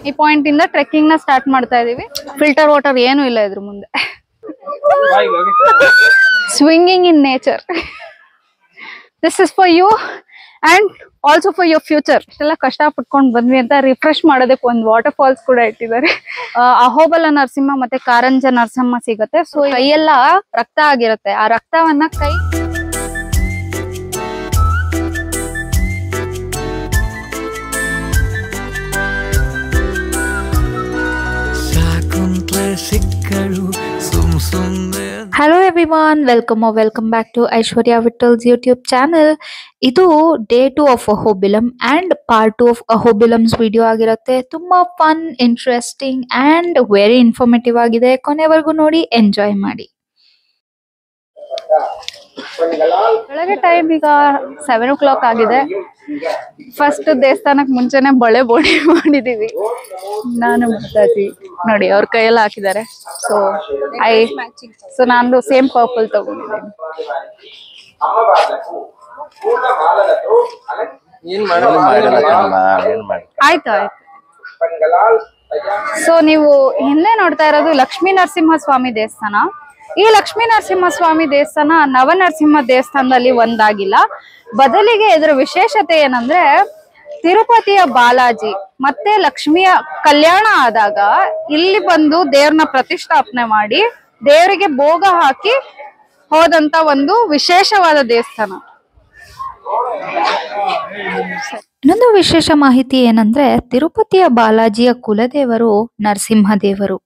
ಈ ಪಾಯಿಂಟ್ ಇಂದ ಟ್ರೆಕ್ಕಿಂಗ್ ನ ಸ್ಟಾರ್ಟ್ ಮಾಡ್ತಾ ಇದೀವಿ. ಫಿಲ್ಟರ್ ವಾಟರ್ ಏನು ಇಲ್ಲ ಇದ್ರ ಮುಂದೆ. Swinging in nature. This is for you and also for your future. ಎಲ್ಲ ಕಷ್ಟ ಪಟ್ಕೊಂಡು ಬಂದ್ವಿ ಅಂತ ರಿಫ್ರೆಶ್ ಮಾಡೋದಕ್ಕೆ ಒಂದು ವಾಟರ್ ಫಾಲ್ಸ್ ಕೂಡ ಇಟ್ಟಿದ್ದಾರೆ. ಅಹೋಬಲ ನರಸಿಂಹ ಮತ್ತೆ ಕಾರಂಜ ನರಸಿಂಹ ಸಿಗತ್ತೆ. ಸೊ ಕೈಯೆಲ್ಲ ರಕ್ತ ಆಗಿರುತ್ತೆ. ಆ ರಕ್ತವನ್ನ ಕೈ Hello everyone, welcome back to Aishwarya Vittal's YouTube channel. ಇದು day 2 of Ahobilam and part 2 of Ahobilam's video ಆಗಿರುತ್ತೆ. ತುಂಬಾ fun, interesting and very informative ಆಗಿದೆ. ಕೊನೆವರೆಗೂ ನೋಡಿ, ಎಂಜಾಯ್ ಮಾಡಿ. ಬೆಳಗ್ಗೆ ಟೈಮ್ ಈಗ 7 o'clock ಆಗಿದೆ. ಫಸ್ಟ್ ದೇವಸ್ಥಾನಕ್ಕೆ ಮುಂಚೆನೆ ಬಳೆ ಬೋಡಿ ಮಾಡಿದೀವಿ. ನಾನು ಮಾತಾಜಿ ನೋಡಿ ಅವ್ರ ಕೈಯೆಲ್ಲ ಹಾಕಿದ್ದಾರೆ. ಸೊ ನಾನು ಸೇಮ್ ಪರ್ಪಲ್ ತಗೊಂಡಿದ್ದೀನಿ. ಆಯ್ತು. ಸೊ ನೀವು ಹಿಂದೆ ನೋಡ್ತಾ ಇರೋದು ಲಕ್ಷ್ಮೀ ನರಸಿಂಹ ಸ್ವಾಮಿ ದೇವಸ್ಥಾನ. ಈ ಲಕ್ಷ್ಮೀ ನರಸಿಂಹ ಸ್ವಾಮಿ ದೇವಸ್ಥಾನ ನವನರಸಿಂಹ ದೇವಸ್ಥಾನದಲ್ಲಿ ಒಂದಾಗಿಲ್ಲ. ಬದಲಿಗೆ ಇದರ ವಿಶೇಷತೆ ಏನಂದ್ರೆ, ತಿರುಪತಿಯ ಬಾಲಾಜಿ ಮತ್ತೆ ಲಕ್ಷ್ಮಿಯ ಕಲ್ಯಾಣ ಆದಾಗ ಇಲ್ಲಿ ಬಂದು ದೇವ್ರನ್ನ ಪ್ರತಿಷ್ಠಾಪನೆ ಮಾಡಿ ದೇವರಿಗೆ ಭೋಗ ಹಾಕಿ ಹೋದಂತ ಒಂದು ವಿಶೇಷವಾದ ದೇವಸ್ಥಾನ. ಇನ್ನೊಂದು ವಿಶೇಷ ಮಾಹಿತಿ ಏನಂದ್ರೆ, ತಿರುಪತಿಯ ಬಾಲಾಜಿಯ ಕುಲದೇವರು ನರಸಿಂಹ ದೇವರು.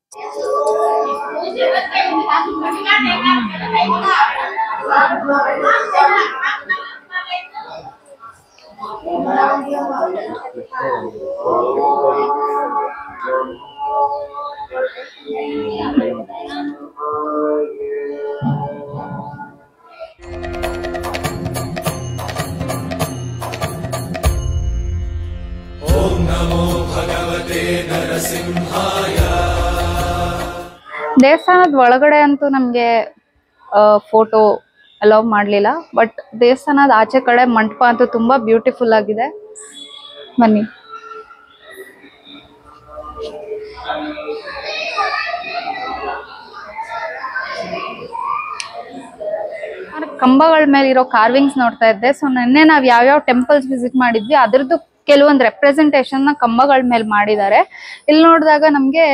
ಓಂ ನಮೋ ಭಗವತೆ ನರಸಿಂಹಾಯ. ದೇವಸ್ಥಾನದ ಒಳಗಡೆ ಅಂತೂ ನಮ್ಗೆ ಫೋಟೋ ಅಲೌ ಮಾಡ್ಲಿಲ್ಲ. ಬಟ್ ದೇವಸ್ಥಾನದ ಆಚೆ ಕಡೆ ಮಂಟಪ ಅಂತೂ ತುಂಬಾ ಬ್ಯೂಟಿಫುಲ್ ಆಗಿದೆ. ಬನ್ನಿ. ಕಂಬಗಳ ಮೇಲೆ ಇರೋ ಕಾರ್ವಿಂಗ್ಸ್ ನೋಡ್ತಾ ಇದ್ದೆ. ಸೊ ನಿನ್ನೆ ನಾವ್ ಯಾವ್ಯಾವ ಟೆಂಪಲ್ಸ್ ವಿಸಿಟ್ ಮಾಡಿದ್ವಿ ಅದ್ರದ್ದು ಕೆಲವೊಂದು ರೆಪ್ರೆಸೆಂಟೇಷನ್ ನ ಕಂಬಗಳ ಮೇಲೆ ಮಾಡಿದ್ದಾರೆ. ಇಲ್ಲಿ ನೋಡಿದಾಗ ನಮ್ಗೆ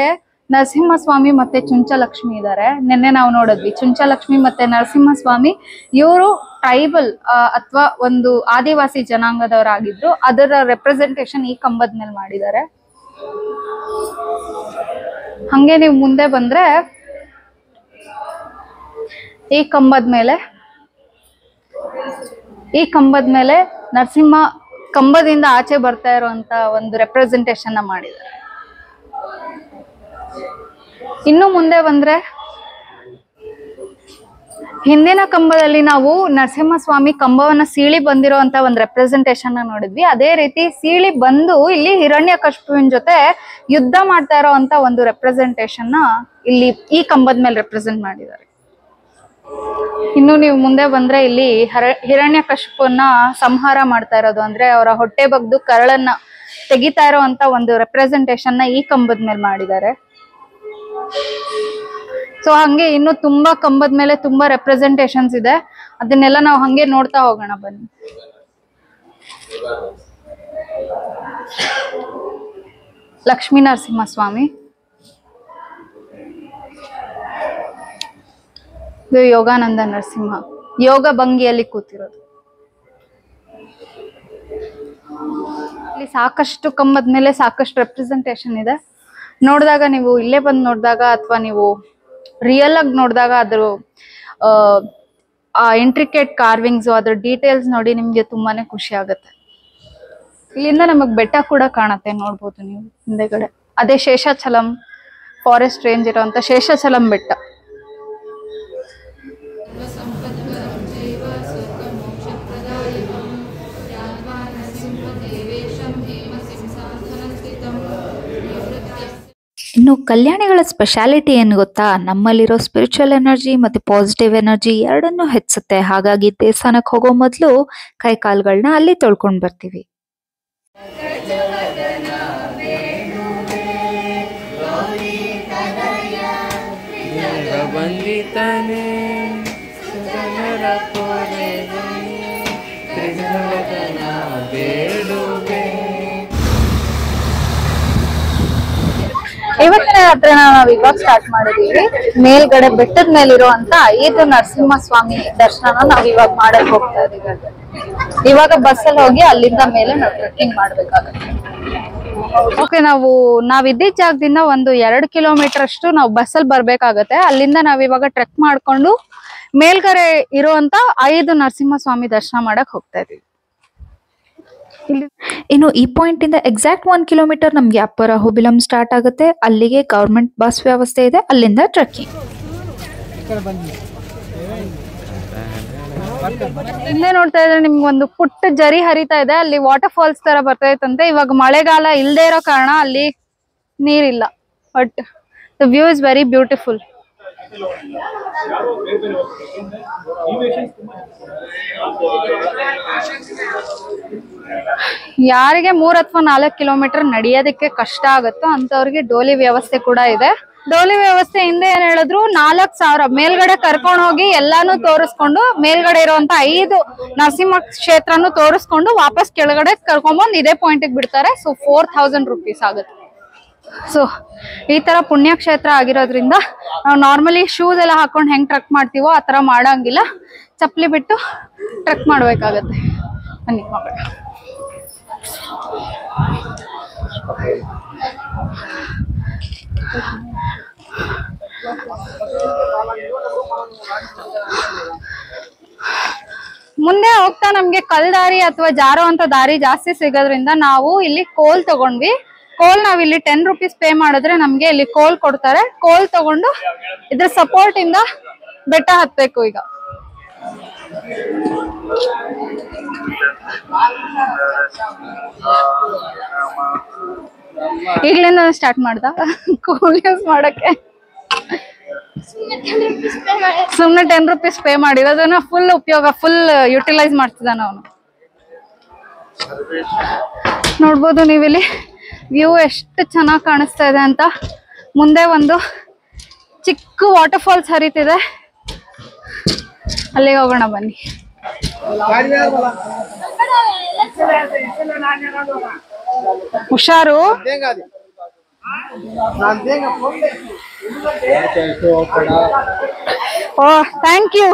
ನರಸಿಂಹಸ್ವಾಮಿ ಮತ್ತೆ ಚುಂಚಲಕ್ಷ್ಮಿ ಇದ್ದಾರೆ. ನಿನ್ನೆ ನಾವು ನೋಡಿದ್ವಿ ಚುಂಚಲಕ್ಷ್ಮಿ ಮತ್ತೆ ನರಸಿಂಹಸ್ವಾಮಿ. ಇವರು ಟ್ರೈಬಲ್ ಅಥವಾ ಒಂದು ಆದಿವಾಸಿ ಜನಾಂಗದವರಾಗಿದ್ರು. ಅದರ ರೆಪ್ರೆಸೆಂಟೇಷನ್ ಈ ಕಂಬದ ಮೇಲೆ ಮಾಡಿದ್ದಾರೆ. ಹಂಗೆ ನೀವು ಮುಂದೆ ಬಂದ್ರೆ ಈ ಕಂಬದ ಮೇಲೆ ನರಸಿಂಹ ಕಂಬದಿಂದ ಆಚೆ ಬರ್ತಾ ಇರುವಂತ ಒಂದು ರೆಪ್ರೆಸೆಂಟೇಷನ್ ನ ಮಾಡಿದ್ದಾರೆ. ಇನ್ನು ಮುಂದೆ ಬಂದ್ರೆ ಹಿಂದಿನ ಕಂಬದಲ್ಲಿ ನಾವು ನರಸಿಂಹಸ್ವಾಮಿ ಕಂಬವನ್ನ ಸೀಳಿ ಬಂದಿರುವಂತ ಒಂದು ರೆಪ್ರೆಸೆಂಟೇಷನ್ ನ ನೋಡಿದ್ವಿ. ಅದೇ ರೀತಿ ಸೀಳಿ ಬಂದು ಇಲ್ಲಿ ಹಿರಣ್ಯಕಶಿಪುವಿನ ಜೊತೆ ಯುದ್ಧ ಮಾಡ್ತಾ ಇರೋಂತ ಒಂದು ರೆಪ್ರೆಸೆಂಟೇಷನ್ ನ ಇಲ್ಲಿ ಈ ಕಂಬದ ಮೇಲೆ ರೆಪ್ರೆಸೆಂಟ್ ಮಾಡಿದ್ದಾರೆ. ಇನ್ನು ನೀವು ಮುಂದೆ ಬಂದ್ರೆ ಇಲ್ಲಿ ಹಿರಣ್ಯಕಶಿಪುವನ್ನ ಸಂಹಾರ ಮಾಡ್ತಾ ಇರೋದು, ಅಂದ್ರೆ ಅವರ ಹೊಟ್ಟೆ ಬಗ್ದು ಕರಳನ್ನ ತೆಗಿತಾ ಇರೋಂತ ಒಂದು ರೆಪ್ರೆಸೆಂಟೇಷನ್ ನ ಈ ಕಂಬದ ಮೇಲೆ ಮಾಡಿದ್ದಾರೆ. ಸೊ ಹಂಗೆ ಇನ್ನು ತುಂಬಾ ಕಂಬದ ಮೇಲೆ ತುಂಬಾ ರೆಪ್ರೆಸೆಂಟೇಷನ್ಸ್ ಇದೆ. ಅದನ್ನೆಲ್ಲ ನಾವು ಹಂಗೆ ನೋಡ್ತಾ ಹೋಗೋಣ ಬನ್ನಿ. ಲಕ್ಷ್ಮೀ ನರಸಿಂಹ ಸ್ವಾಮಿ, ಇದು ಯೋಗಾನಂದ ನರಸಿಂಹ ಯೋಗ ಭಂಗಿಯಲ್ಲಿ ಕೂತಿರೋದು. ಇಲ್ಲಿ ಸಾಕಷ್ಟು ಕಂಬದ ಮೇಲೆ ಸಾಕಷ್ಟು ರೆಪ್ರೆಸೆಂಟೇಷನ್ ಇದೆ. ನೋಡಿದಾಗ ನೀವು ಇಲ್ಲೇ ಬಂದು ನೋಡಿದಾಗ ಅಥವಾ ನೀವು ರಿಯಲ್ ಆಗಿ ನೋಡಿದಾಗ ಅದ್ರ ಇಂಟ್ರಿಕೇಟ್ ಕಾರ್ವಿಂಗ್ಸ್ ಅದ್ರ ಡೀಟೇಲ್ಸ್ ನೋಡಿ ನಿಮ್ಗೆ ತುಂಬಾನೇ ಖುಷಿ ಆಗುತ್ತೆ. ಇಲ್ಲಿಂದ ನಮಗ್ ಬೆಟ್ಟ ಕೂಡ ಕಾಣತ್ತೆ, ನೋಡ್ಬೋದು ನೀವು ಹಿಂದೆಗಡೆ. ಅದೇ ಶೇಷಾಚಲಂ ಫಾರೆಸ್ಟ್ ರೇಂಜ್ ಇರುವಂತ ಶೇಷಾಚಲಂ ಬೆಟ್ಟ. ಇನ್ನು ಕಲ್ಯಾಣಿಗಳ ಸ್ಪೆಷಾಲಿಟಿ ಏನು ಗೊತ್ತಾ, ನಮ್ಮಲ್ಲಿರೋ ಸ್ಪಿರಿಚುವಲ್ ಎನರ್ಜಿ ಮತ್ತೆ ಪಾಸಿಟಿವ್ ಎನರ್ಜಿ ಎರಡನ್ನೂ ಹೆಚ್ಚುತ್ತೆ. ಹಾಗಾಗಿ ದೇವಸ್ಥಾನಕ್ಕೆ ಹೋಗೋ ಮೊದಲು ಕೈ ಕಾಲುಗಳನ್ನ ಅಲ್ಲಿ ತೊಳ್ಕೊಂಡ್ ಬರ್ತೀವಿ. ತನೆ ಸುರನರ ಪೊರೆಗೆ ತ್ರಿಜಗದನ ಬೇಡುವೆ. ಇವತ್ತಿನ ಯಾತ್ರೆನ ನಾವ್ ಇವಾಗ ಸ್ಟಾರ್ಟ್ ಮಾಡಿದೀವಿ. ಮೇಲ್ಗಡೆ ಬೆಟ್ಟದ ಮೇಲಿರುವಂತ 5 ನರಸಿಂಹಸ್ವಾಮಿ ದರ್ಶನ ನಾವ್ ಇವಾಗ ಮಾಡಕ್ ಹೋಗ್ತಾ ಇದೀವಿ. ಇವಾಗ ಬಸ್ಸಲ್ಲಿ ಹೋಗಿ ಅಲ್ಲಿಂದ ಮೇಲೆ ನಾವು ಟ್ರೆಕ್ಕಿಂಗ್ ಮಾಡ್ಬೇಕಾಗುತ್ತೆ. ಓಕೆ, ನಾವಿದ್ದ ಜಾಗದಿಂದ ಒಂದು 2 ಕಿಲೋಮೀಟರ್ ಅಷ್ಟು ನಾವು ಬಸ್ಸಲ್ಲಿ ಬರ್ಬೇಕಾಗತ್ತೆ. ಅಲ್ಲಿಂದ ನಾವ್ ಇವಾಗ ಟ್ರೆಕ್ ಮಾಡ್ಕೊಂಡು ಮೇಲ್ಗಡೆ ಇರುವಂತ 5 ನರಸಿಂಹಸ್ವಾಮಿ ದರ್ಶನ ಮಾಡಕ್ ಹೋಗ್ತಾ ಇದೀವಿ. ಇನ್ನು ಈ ಪಾಯಿಂಟ್ ಇಂದ ಎಕ್ಸಾಕ್ಟ್ 1 ಕಿಲೋಮೀಟರ್ ನಮ್ಗೆ ಅಪ್ಪರ್ ಅಹೋಬಿಲಂ ಸ್ಟಾರ್ಟ್ ಆಗುತ್ತೆ. ಅಲ್ಲಿಗೆ ಗವರ್ಮೆಂಟ್ ಬಸ್ ವ್ಯವಸ್ಥೆ ಇದೆ. ಅಲ್ಲಿಂದ ಟ್ರೆಕ್ಕಿಂಗ್. ಹಿಂದೆ ನೋಡ್ತಾ ಇದ್ರೆ ನಿಮ್ಗೆ ಒಂದು ಪುಟ್ಟ ಜರಿ ಹರಿತಾ ಇದೆ. ಅಲ್ಲಿ ವಾಟರ್ ಫಾಲ್ಸ್ ತರ ಬರ್ತಾ ಇತ್ತಂತೆ. ಇವಾಗ ಮಳೆಗಾಲ ಇಲ್ದೇ ಇರೋ ಕಾರಣ ಅಲ್ಲಿ ನೀರಿಲ್ಲ. But the view is very beautiful. ಯಾರಿಗೆ 3 ಅಥವಾ 4 ಕಿಲೋಮೀಟರ್ ನಡೆಯೋದಕ್ಕೆ ಕಷ್ಟ ಆಗುತ್ತೋ ಅಂತವ್ರಿಗೆ ಡೋಲಿ ವ್ಯವಸ್ಥೆ ಕೂಡ ಇದೆ. ಡೋಲಿ ವ್ಯವಸ್ಥೆ ಹಿಂದೆ ಏನ್ ಹೇಳಿದ್ರು 4,000 ಮೇಲ್ಗಡೆ ಕರ್ಕೊಂಡು ಹೋಗಿ ಎಲ್ಲಾನು ತೋರಿಸ್ಕೊಂಡು ಮೇಲ್ಗಡೆ ಇರುವಂತ 5 ನರಸಿಂಹ ಕ್ಷೇತ್ರನು ತೋರಿಸ್ಕೊಂಡು ವಾಪಸ್ ಕೆಳಗಡೆ ಕರ್ಕೊಂಡ್ಬಂದು ಇದೇ ಪಾಯಿಂಟ್ ಬಿಡ್ತಾರೆ. ಸೊ 4,000 ರೂಪೀಸ್ ಆಗುತ್ತೆ. ಸೊ ಈ ತರ ಪುಣ್ಯಕ್ಷೇತ್ರ ಆಗಿರೋದ್ರಿಂದ ನಾವು ನಾರ್ಮಲಿ ಶೂಸ್ ಎಲ್ಲ ಹಾಕೊಂಡು ಹೆಂಗ್ ಟ್ರೆಕ್ ಮಾಡ್ತೀವೋ ಆ ತರ ಮಾಡಂಗಿಲ್ಲ. ಚಪ್ಪಲಿ ಬಿಟ್ಟು ಟ್ರೆಕ್ ಮಾಡ್ಬೇಕಾಗತ್ತೆ. ಬನ್ನಿ ಮಕ್ಕಳ. ಮುಂದೆ ಹೋಗ್ತಾ ನಮ್ಗೆ ಕಲ್ದಾರಿ ಅಥವಾ ಜಾರುವಂತ ದಾರಿ ಜಾಸ್ತಿ ಸಿಗೋದ್ರಿಂದ ನಾವು ಇಲ್ಲಿ ಕೋಲ್ ತಗೊಂಡ್ವಿ. ಕೋಲ್ ನಾವ್ ಇಲ್ಲಿ 10 ರೂಪೀಸ್ ಪೇ ಮಾಡಿದ್ರೆ ನಮ್ಗೆ ಇಲ್ಲಿ ಕೋಲ್ ಕೊಡ್ತಾರೆ. ಕೋಲ್ ತಗೊಂಡು ಇದ್ರ ಸಪೋರ್ಟ್ ಇಂದ ಬೆಟ್ಟ ಹತ್ಬೇಕು. ಈಗ ಈಗ್ಲಿಂದ ಸ್ಟಾರ್ಟ್ ಮಾಡ್ದ ಕೋಲ್ ಯೂಸ್ ಮಾಡಕ್ಕೆ. ಸುಮ್ನೆ 10 ರೂಪೀಸ್ ಪೇ ಮಾಡಿರೋದನ್ನ ಫುಲ್ ಉಪಯೋಗ ಫುಲ್ ಯುಟಿಲೈಸ್ ಮಾಡ್ತಿದ್ದಾನ ಅವನು. ನೋಡ್ಬೋದು ನೀವಿಲ್ಲಿ ವ್ಯೂ ಎಷ್ಟು ಚೆನ್ನಾಗಿ ಕಾಣಿಸ್ತಾ ಇದೆ ಅಂತ. ಮುಂದೆ ಒಂದು ಚಿಕ್ಕ ವಾಟರ್ ಫಾಲ್ಸ್ ಹರಿತಿದೆ. ಅಲ್ಲಿಗೆ ಹೋಗೋಣ ಬನ್ನಿ. ಹುಷಾರು. ಓ ಥ್ಯಾಂಕ್ ಯು.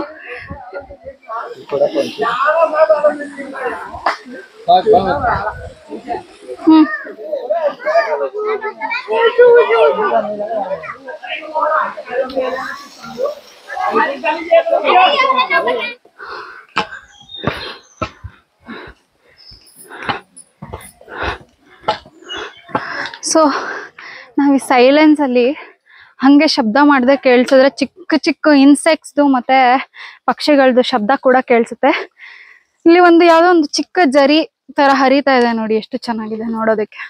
ಸೊ ನಾವ್ ಈ ಸೈಲೆನ್ಸ್ ಅಲ್ಲಿ ಹಂಗೆ ಶಬ್ದ ಮಾಡದೆ ಕೇಳಿಸಿದ್ರೆ ಚಿಕ್ಕ ಚಿಕ್ಕ ಇನ್ಸೆಕ್ಟ್ಸ್ದು ಮತ್ತೆ ಪಕ್ಷಿಗಳದ್ದು ಶಬ್ದ ಕೂಡ ಕೇಳಿಸುತ್ತೆ. ಇಲ್ಲಿ ಒಂದು ಯಾವ್ದೋ ಒಂದು ಚಿಕ್ಕ ಜರಿ ತರ ಹರಿತಾ ಇದೆ ನೋಡಿ, ಎಷ್ಟು ಚೆನ್ನಾಗಿದೆ ನೋಡೋದಕ್ಕೆ.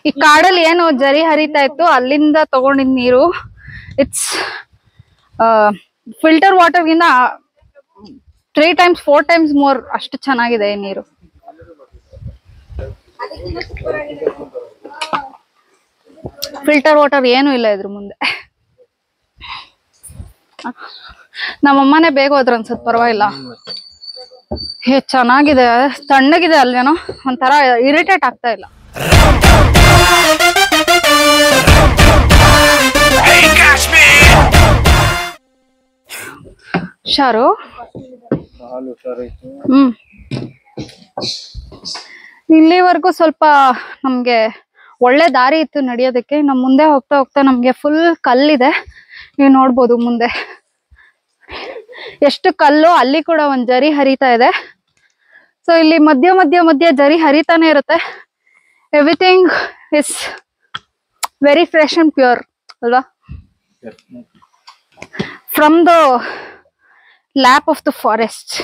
ಈ ಕಾಡಲ್ಲಿ ಏನು ಜರಿ ಹರಿತಾ ಇತ್ತು ಅಲ್ಲಿಂದ ತಗೊಂಡಿದ್ ನೀರು. ಇಟ್ಸ್ ಫಿಲ್ಟರ್ ವಾಟರ್ ಗಿಂತ 3 times 4 times ಮೋರ್ ಅಷ್ಟು ಚೆನ್ನಾಗಿದೆ ಈ ನೀರು. ಫಿಲ್ಟರ್ ವಾಟರ್ ಏನು ಇಲ್ಲ ಇದ್ರ ಮುಂದೆ. ನಮ್ಮಮ್ಮನೇ ಬೇಗ ಹೋದ್ರ ಅನ್ಸತ್, ಪರವಾಗಿಲ್ಲ. ಚೆನ್ನಾಗಿದೆ, ತಣ್ಣಗಿದೆ ಅಲ್ಲೇನೋ, ಒಂಥರ ಇರಿಟೇಟ್ ಆಗ್ತಾ ಇಲ್ಲ. ಶಾರು ಇಲ್ಲಿವರೆಗೂ ಸ್ವಲ್ಪ ನಮ್ಗೆ ಒಳ್ಳೆ ದಾರಿ ಇತ್ತು ನಡೆಯೋದಕ್ಕೆ. ನಮ್ ಮುಂದೆ ಹೋಗ್ತಾ ಹೋಗ್ತಾ ನಮ್ಗೆ ಫುಲ್ ಕಲ್ಲಿದೆ. ನೀವು ನೋಡ್ಬೋದು ಮುಂದೆ ಎಷ್ಟು ಕಲ್ಲು. ಅಲ್ಲಿ ಕೂಡ ಒಂದ್ ಜರಿ ಹರಿತಾ ಇದೆ. ಸೊ ಇಲ್ಲಿ ಮಧ್ಯ ಜರಿ ಹರಿತಾನೆ ಇರುತ್ತೆ. Everything is very fresh and pure ಅಲ್ವಾ? From the lap of the forest.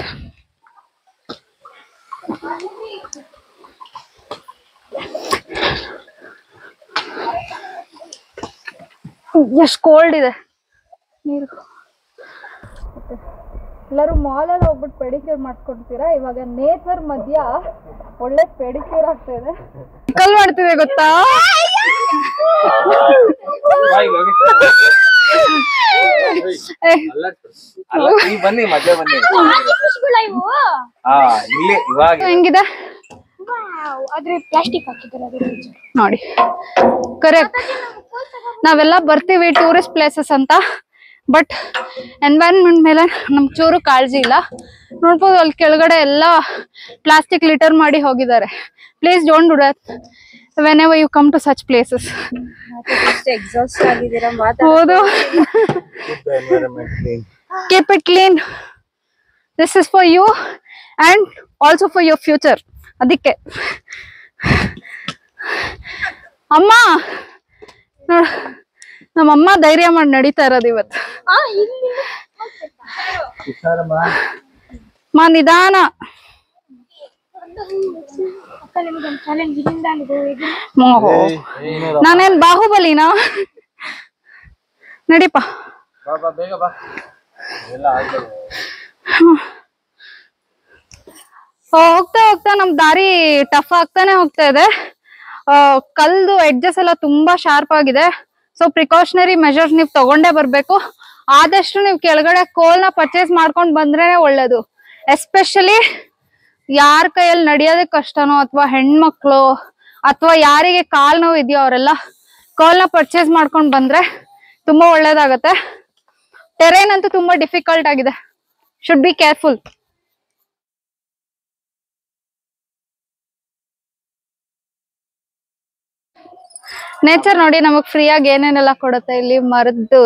ಎಷ್ಟು ಕೋಲ್ಡ್ ಇದೆ ನೀರು. ಎಲ್ಲರೂ ಮಾಲಲ್ಲಿ ಹೋಗ್ಬಿಟ್ಟು ಪೆಡಿಕ್ಯೂರ್ ಮಾಡ್ಕೊಡ್ತೀರಾ. ಇವಾಗ ನೇಚರ್ ಮಧ್ಯ ಒಳ್ಳೆ ಪೆಡಿಕ್ಯೂರ್ ಆಗ್ತಾ ಇದೆ. ಕಲ್ ಮಾಡ್ತಿದೆ ಗೊತ್ತಾ? ಬನ್ನಿ ಮಧ್ಯ ಬನ್ನಿ. ಇಲ್ಲಿ ಇವಾಗ ಹೆಂಗಿದೆ ನೋಡಿ. ಕರೆಕ್ಟ್, ನಾವೆಲ್ಲ ಬರ್ತೀವಿ ಟೂರಿಸ್ಟ್ ಪ್ಲೇಸಸ್ ಅಂತ, ಬಟ್ ಎನ್ವೈರನ್ಮೆಂಟ್ ಮೇಲೆ ನಮ್ಗೆ ಚೂರು ಕಾಳಜಿ ಇಲ್ಲ. ನೋಡ್ಬೋದು ಅಲ್ಲಿ ಕೆಳಗಡೆ ಎಲ್ಲ ಪ್ಲಾಸ್ಟಿಕ್ ಲಿಟರ್ ಮಾಡಿ ಹೋಗಿದ್ದಾರೆ. Please don't do that whenever you come to such places. Exhaust ಆಗಿದ್ದೀರಾ ಹೌದು. Keep it clean. This is for you and also for your future. ಅದಕ್ಕೆ ಅಮ್ಮ ನೋಡ್, ನಮ್ಮಮ್ಮ ಧೈರ್ಯ ಮಾಡಿ ನಡೀತಾ ಇರೋದು ಇವತ್ತು. ಮಾ ನಿಧಾನ. ನಾನೇನ್ ಬಾಹುಬಲಿನಾ? ನಡಿಪ. ಹೋಗ್ತಾ ಹೋಗ್ತಾ ನಮ್ ದಾರಿ ಟಫ್ ಆಗ್ತಾನೆ ಹೋಗ್ತಾ ಇದೆ. ಕಲ್ದು ಎಡ್ಜಸ್ ಎಲ್ಲ ತುಂಬಾ ಶಾರ್ಪ್ ಆಗಿದೆ. ಸೊ ಪ್ರಿಕಾಷನರಿ ಮೆಜರ್ಸ್ ನೀವು ತಗೊಂಡೇ ಬರ್ಬೇಕು. ಆದಷ್ಟು ನೀವು ಕೆಳಗಡೆ ಕೋಲ್ನ ಪರ್ಚೇಸ್ ಮಾಡ್ಕೊಂಡ್ ಬಂದ್ರೇನೆ ಒಳ್ಳೇದು. ಎಸ್ಪೆಷಲಿ ಯಾರ ಕೈಯಲ್ಲಿ ನಡೆಯೋದಕ್ಕೆ ಕಷ್ಟನೋ ಅಥವಾ ಹೆಣ್ಮಕ್ಳು ಅಥವಾ ಯಾರಿಗೆ ಕಾಲ್ ನೋವು ಇದೆಯೋ ಅವರೆಲ್ಲ ಕೋಲ್ನ ಪರ್ಚೇಸ್ ಮಾಡ್ಕೊಂಡ್ ಬಂದ್ರೆ ತುಂಬಾ ಒಳ್ಳೇದಾಗತ್ತೆ. ಟೆರೇನ್ ಅಂತೂ ತುಂಬಾ ಡಿಫಿಕಲ್ಟ್ ಆಗಿದೆ. Should be careful. ನೇಚರ್ ನೋಡಿ ನಮಗ್ ಫ್ರೀ ಆಗಿ ಏನೇನೆಲ್ಲ ಕೊಡುತ್ತೆ ಇಲ್ಲಿ. ಮರದ್ದು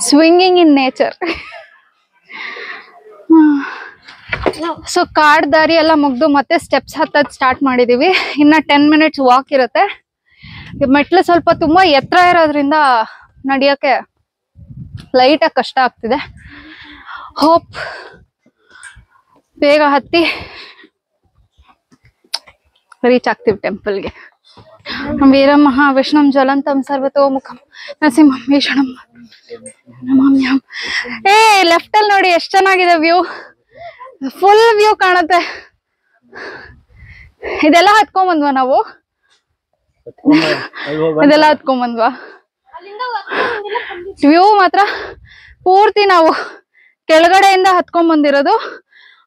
ಸ್ವಿಂಗಿಂಗ್ ಇನ್ ನೇಚರ್. ಸೊ ಕಾಡ್ ದಾರಿ ಎಲ್ಲ ಮುಗ್ದು ಮತ್ತೆ ಸ್ಟೆಪ್ಸ್ ಹತ್ತದ್ ಸ್ಟಾರ್ಟ್ ಮಾಡಿದೀವಿ. ಇನ್ನ 10 minutes ವಾಕ್ ಇರುತ್ತೆ. ಮೆಟ್ಲು ಸ್ವಲ್ಪ ತುಂಬಾ ಎತ್ತರ ಇರೋದ್ರಿಂದ ನಡಿಯಕ್ಕೆ ಲೈಟ್ ಆಗಿ ಕಷ್ಟ ಆಗ್ತಿದೆ. ಹೋಪ್ ಬೇಗ ಹತ್ತಿ ರೀಚ್ ಆಗ್ತೀವಿ ಟೆಂಪಲ್ಗೆ. ವೀರಂ ಮಹಾವಿಷ್ಣುಂ ಜ್ವಲಂತಂ ಸರ್ವತೋಮುಖಂ ನರಸಿಂಹಂ ಭೀಷಣಂ ನಮಾಮ್ಯಹಂ. ಲೆಫ್ಟ್ ಅಲ್ಲಿ ನೋಡಿ ಎಷ್ಟು ಚೆನ್ನಾಗಿದೆ ವ್ಯೂ. ಫುಲ್ ವ್ಯೂ ಕಾಣುತ್ತೆ. ಇದೆಲ್ಲ ಹತ್ಕೊಂಡ್ ಬಂದ್ವಾ ನಾವು? ಇದೆಲ್ಲ ಹತ್ಕೊಂಡ್ ಬಂದ್ವಾ? ವ್ಯೂ ಮಾತ್ರ ಪೂರ್ತಿ ನಾವು ಕೆಳಗಡೆಯಿಂದ ಹತ್ಕೊಂಡ್ ಬಂದಿರೋದು.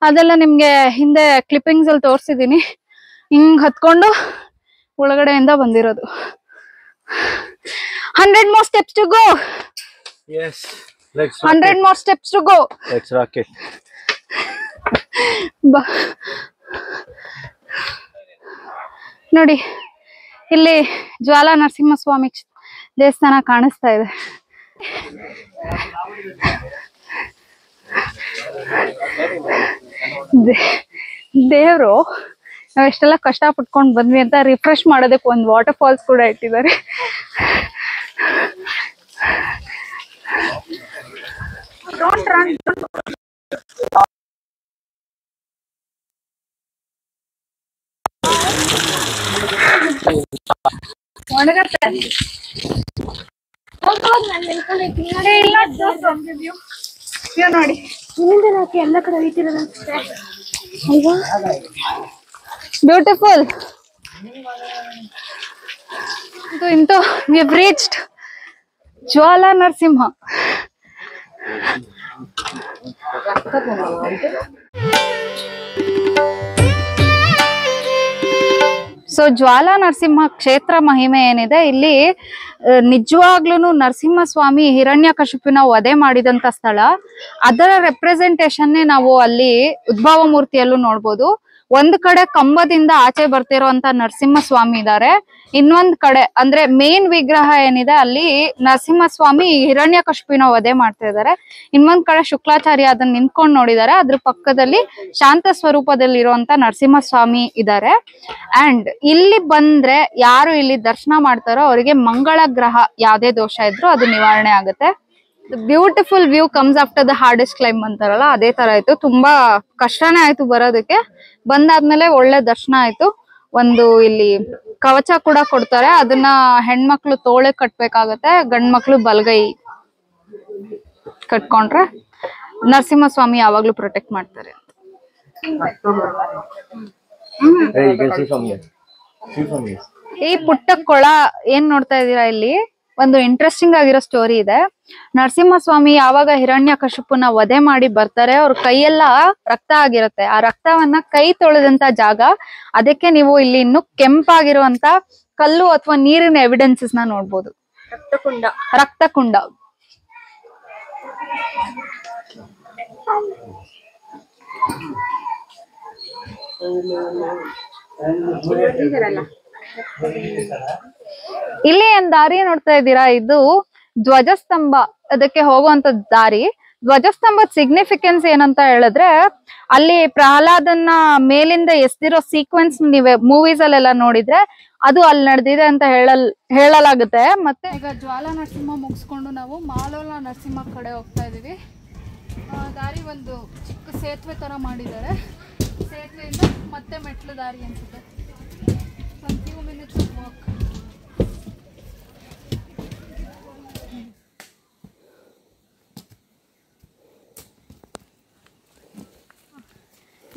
ಅದೆಲ್ಲ ನಿಮ್ಗೆ ಹಿಂದೆ ಕ್ಲಿಪ್ಪಿಂಗ್ಸ್ ಅಲ್ಲಿ ತೋರ್ಸಿದೀನಿ. ಹಿಂಗ್ ಹತ್ಕೊಂಡು ಒಳಗಡೆಯಿಂದ ಬಂದಿರೋದು. 100 more steps to go. Yes, let's 100 more steps to go. Let's rock it. ನೋಡಿ ಇಲ್ಲಿ ಜ್ವಾಲಾ ನರಸಿಂಹಸ್ವಾಮಿ ದೇವಸ್ಥಾನ ಕಾಣಿಸ್ತಾ ಇದೆ. ದೇವ್ರು ನಾವ್ ಎಷ್ಟೆಲ್ಲ ಕಷ್ಟ ಪಟ್ಕೊಂಡ್ ಬಂದ್ವಿ ಅಂತ ರಿಫ್ರೆಶ್ ಮಾಡೋದಕ್ಕೆ ಒಂದು ವಾಟರ್ ಫಾಲ್ಸ್ ಕೂಡ ಇಟ್ಟಿದ್ದಾರೆ. ನೋಡಿ ಎಲ್ಲ ಕಡೆ ಐತಿರೋದಂತೆ. ಬ್ಯೂಟಿಫುಲ್. ಇಂತೂ we have reached Jwala Narasimha. So Jwala Narasimha ಕ್ಷೇತ್ರ ಮಹಿಮೆ ಏನಿದೆ ಇಲ್ಲಿ, ನಿಜವಾಗ್ಲೂ ನರಸಿಂಹಸ್ವಾಮಿ ಹಿರಣ್ಯಕಶಿಪುನ ವಧೆ ಮಾಡಿದಂತ ಸ್ಥಳ. ಅದರ ರೆಪ್ರೆಸೆಂಟೇಷನ್ನೇ ನಾವು ಅಲ್ಲಿ ಉದ್ಭವ ಮೂರ್ತಿಯಲ್ಲೂ ನೋಡ್ಬೋದು. ಒಂದ್ ಕಡೆ ಕಂಬದಿಂದ ಆಚೆ ಬರ್ತಿರೋಂತ ನರಸಿಂಹಸ್ವಾಮಿ ಇದ್ದಾರೆ. ಇನ್ನೊಂದ್ ಕಡೆ ಅಂದ್ರೆ ಮೇನ್ ವಿಗ್ರಹ ಏನಿದೆ ಅಲ್ಲಿ ನರಸಿಂಹಸ್ವಾಮಿ ಹಿರಣ್ಯಕಶಿಪುನ ವಧೆ ಮಾಡ್ತಾ ಇದ್ದಾರೆ. ಇನ್ನೊಂದ್ ಕಡೆ ಶುಕ್ಲಾಚಾರ್ಯ ಅದನ್ನ ನಿಂತ್ಕೊಂಡ್ ನೋಡಿದ್ದಾರೆ. ಅದ್ರ ಪಕ್ಕದಲ್ಲಿ ಶಾಂತ ಸ್ವರೂಪದಲ್ಲಿ ಇರುವಂತ ನರಸಿಂಹಸ್ವಾಮಿ ಇದ್ದಾರೆ. ಅಂಡ್ ಇಲ್ಲಿ ಬಂದ್ರೆ ಯಾರು ಇಲ್ಲಿ ದರ್ಶನ ಮಾಡ್ತಾರೋ ಅವರಿಗೆ ಮಂಗಳ ಗ್ರಹ ಯಾವ್ದೇ ದೋಷ ಇದ್ರು ಅದು ನಿವಾರಣೆ ಆಗುತ್ತೆ. Beautiful view comes after the hardest climb ಅಂತಾರಲ್ಲ, ಅದೇ ತರ ಆಯ್ತು. ತುಂಬಾ ಕಷ್ಟನೇ ಆಯ್ತು ಬರೋದಕ್ಕೆ. ಬಂದಾದ್ಮೇಲೆ ಒಳ್ಳೆ ದರ್ಶನ ಆಯ್ತು. ಒಂದು ಇಲ್ಲಿ ಕವಚ ಕೂಡ ಕೊಡ್ತಾರೆ. ಅದನ್ನ ಹೆಣ್ಮಕ್ಳು ತೋಳೆ ಕಟ್ಬೇಕಾಗತ್ತೆ, ಗಂಡ್ ಮಕ್ಳು ಬಲಗೈ ಕಟ್ಕೊಂಡ್ರೆ ನರಸಿಂಹಸ್ವಾಮಿ ಯಾವಾಗ್ಲೂ ಪ್ರೊಟೆಕ್ಟ್ ಮಾಡ್ತಾರೆ. Hey, you can see from here. ಈ ಪುಟ್ಟ ಕೊಳ ಏನ್ ನೋಡ್ತಾ ಇದೀರಾ ಇಲ್ಲಿ ಒಂದು ಇಂಟ್ರೆಸ್ಟಿಂಗ್ ಆಗಿರೋ ಸ್ಟೋರಿ ಇದೆ. ನರಸಿಂಹಸ್ವಾಮಿ ಯಾವಾಗ ಹಿರಣ್ಯಕಶಿಪುನ ವಧೆ ಮಾಡಿ ಬರ್ತಾರೆ, ಅವ್ರ ಕೈಯೆಲ್ಲ ರಕ್ತ ಆಗಿರುತ್ತೆ. ಆ ರಕ್ತವನ್ನ ಕೈ ತೊಳೆದಂತ ಜಾಗ. ಅದಕ್ಕೆ ನೀವು ಇಲ್ಲಿ ಇನ್ನು ಕೆಂಪಾಗಿರುವಂತ ಕಲ್ಲು ಅಥವಾ ನೀರಿನ ಎವಿಡೆನ್ಸಸ್ ನ ನೋಡ್ಬೋದು. ರಕ್ತಕುಂಡ. ಇಲ್ಲಿ ಏನ್ ದಾರಿ ನೋಡ್ತಾ ಇದ್ದೀರಾ, ಇದು ಧ್ವಜಸ್ತಂಭ. ಅದಕ್ಕೆ ಹೋಗುವಂತ ದಾರಿ. ಧ್ವಜಸ್ತಂಭದ ಸಿಗ್ನಿಫಿಕೆನ್ಸ್ ಏನಂತ ಹೇಳಿದ್ರೆ, ಅಲ್ಲಿ ಪ್ರಹ್ಲಾದನ್ನ ಮೇಲಿಂದ ಎಸ್ದಿರೋ ಸೀಕ್ವೆನ್ಸ್ ನೀವೇ ಮೂವೀಸ್ ಅಲ್ಲೆಲ್ಲ ನೋಡಿದ್ರೆ ಅದು ಅಲ್ಲಿ ನಡೆದಿದೆ ಅಂತ ಹೇಳಲಾಗುತ್ತೆ. ಮತ್ತೆ ಈಗ ಜ್ವಾಲಾ ನರಸಿಂಹ ಮುಗಿಸ್ಕೊಂಡು ನಾವು ಮಾಲೋಲ ನರಸಿಂಹ ಕಡೆ ಹೋಗ್ತಾ ಇದೀವಿ. ದಾರಿ ಒಂದು ಚಿಕ್ಕ ಸೇತುವೆ ತರ ಮಾಡಿದ್ದಾರೆ. ಸೇತುವೆಯಿಂದ ಮತ್ತೆ ಮೆಟ್ಲು ದಾರಿ ಅನ್ಸುತ್ತೆ. ಒಂದು ಫ್ಯೂ ಮಿನಿಟ್ಸ್ ವಾಕ್.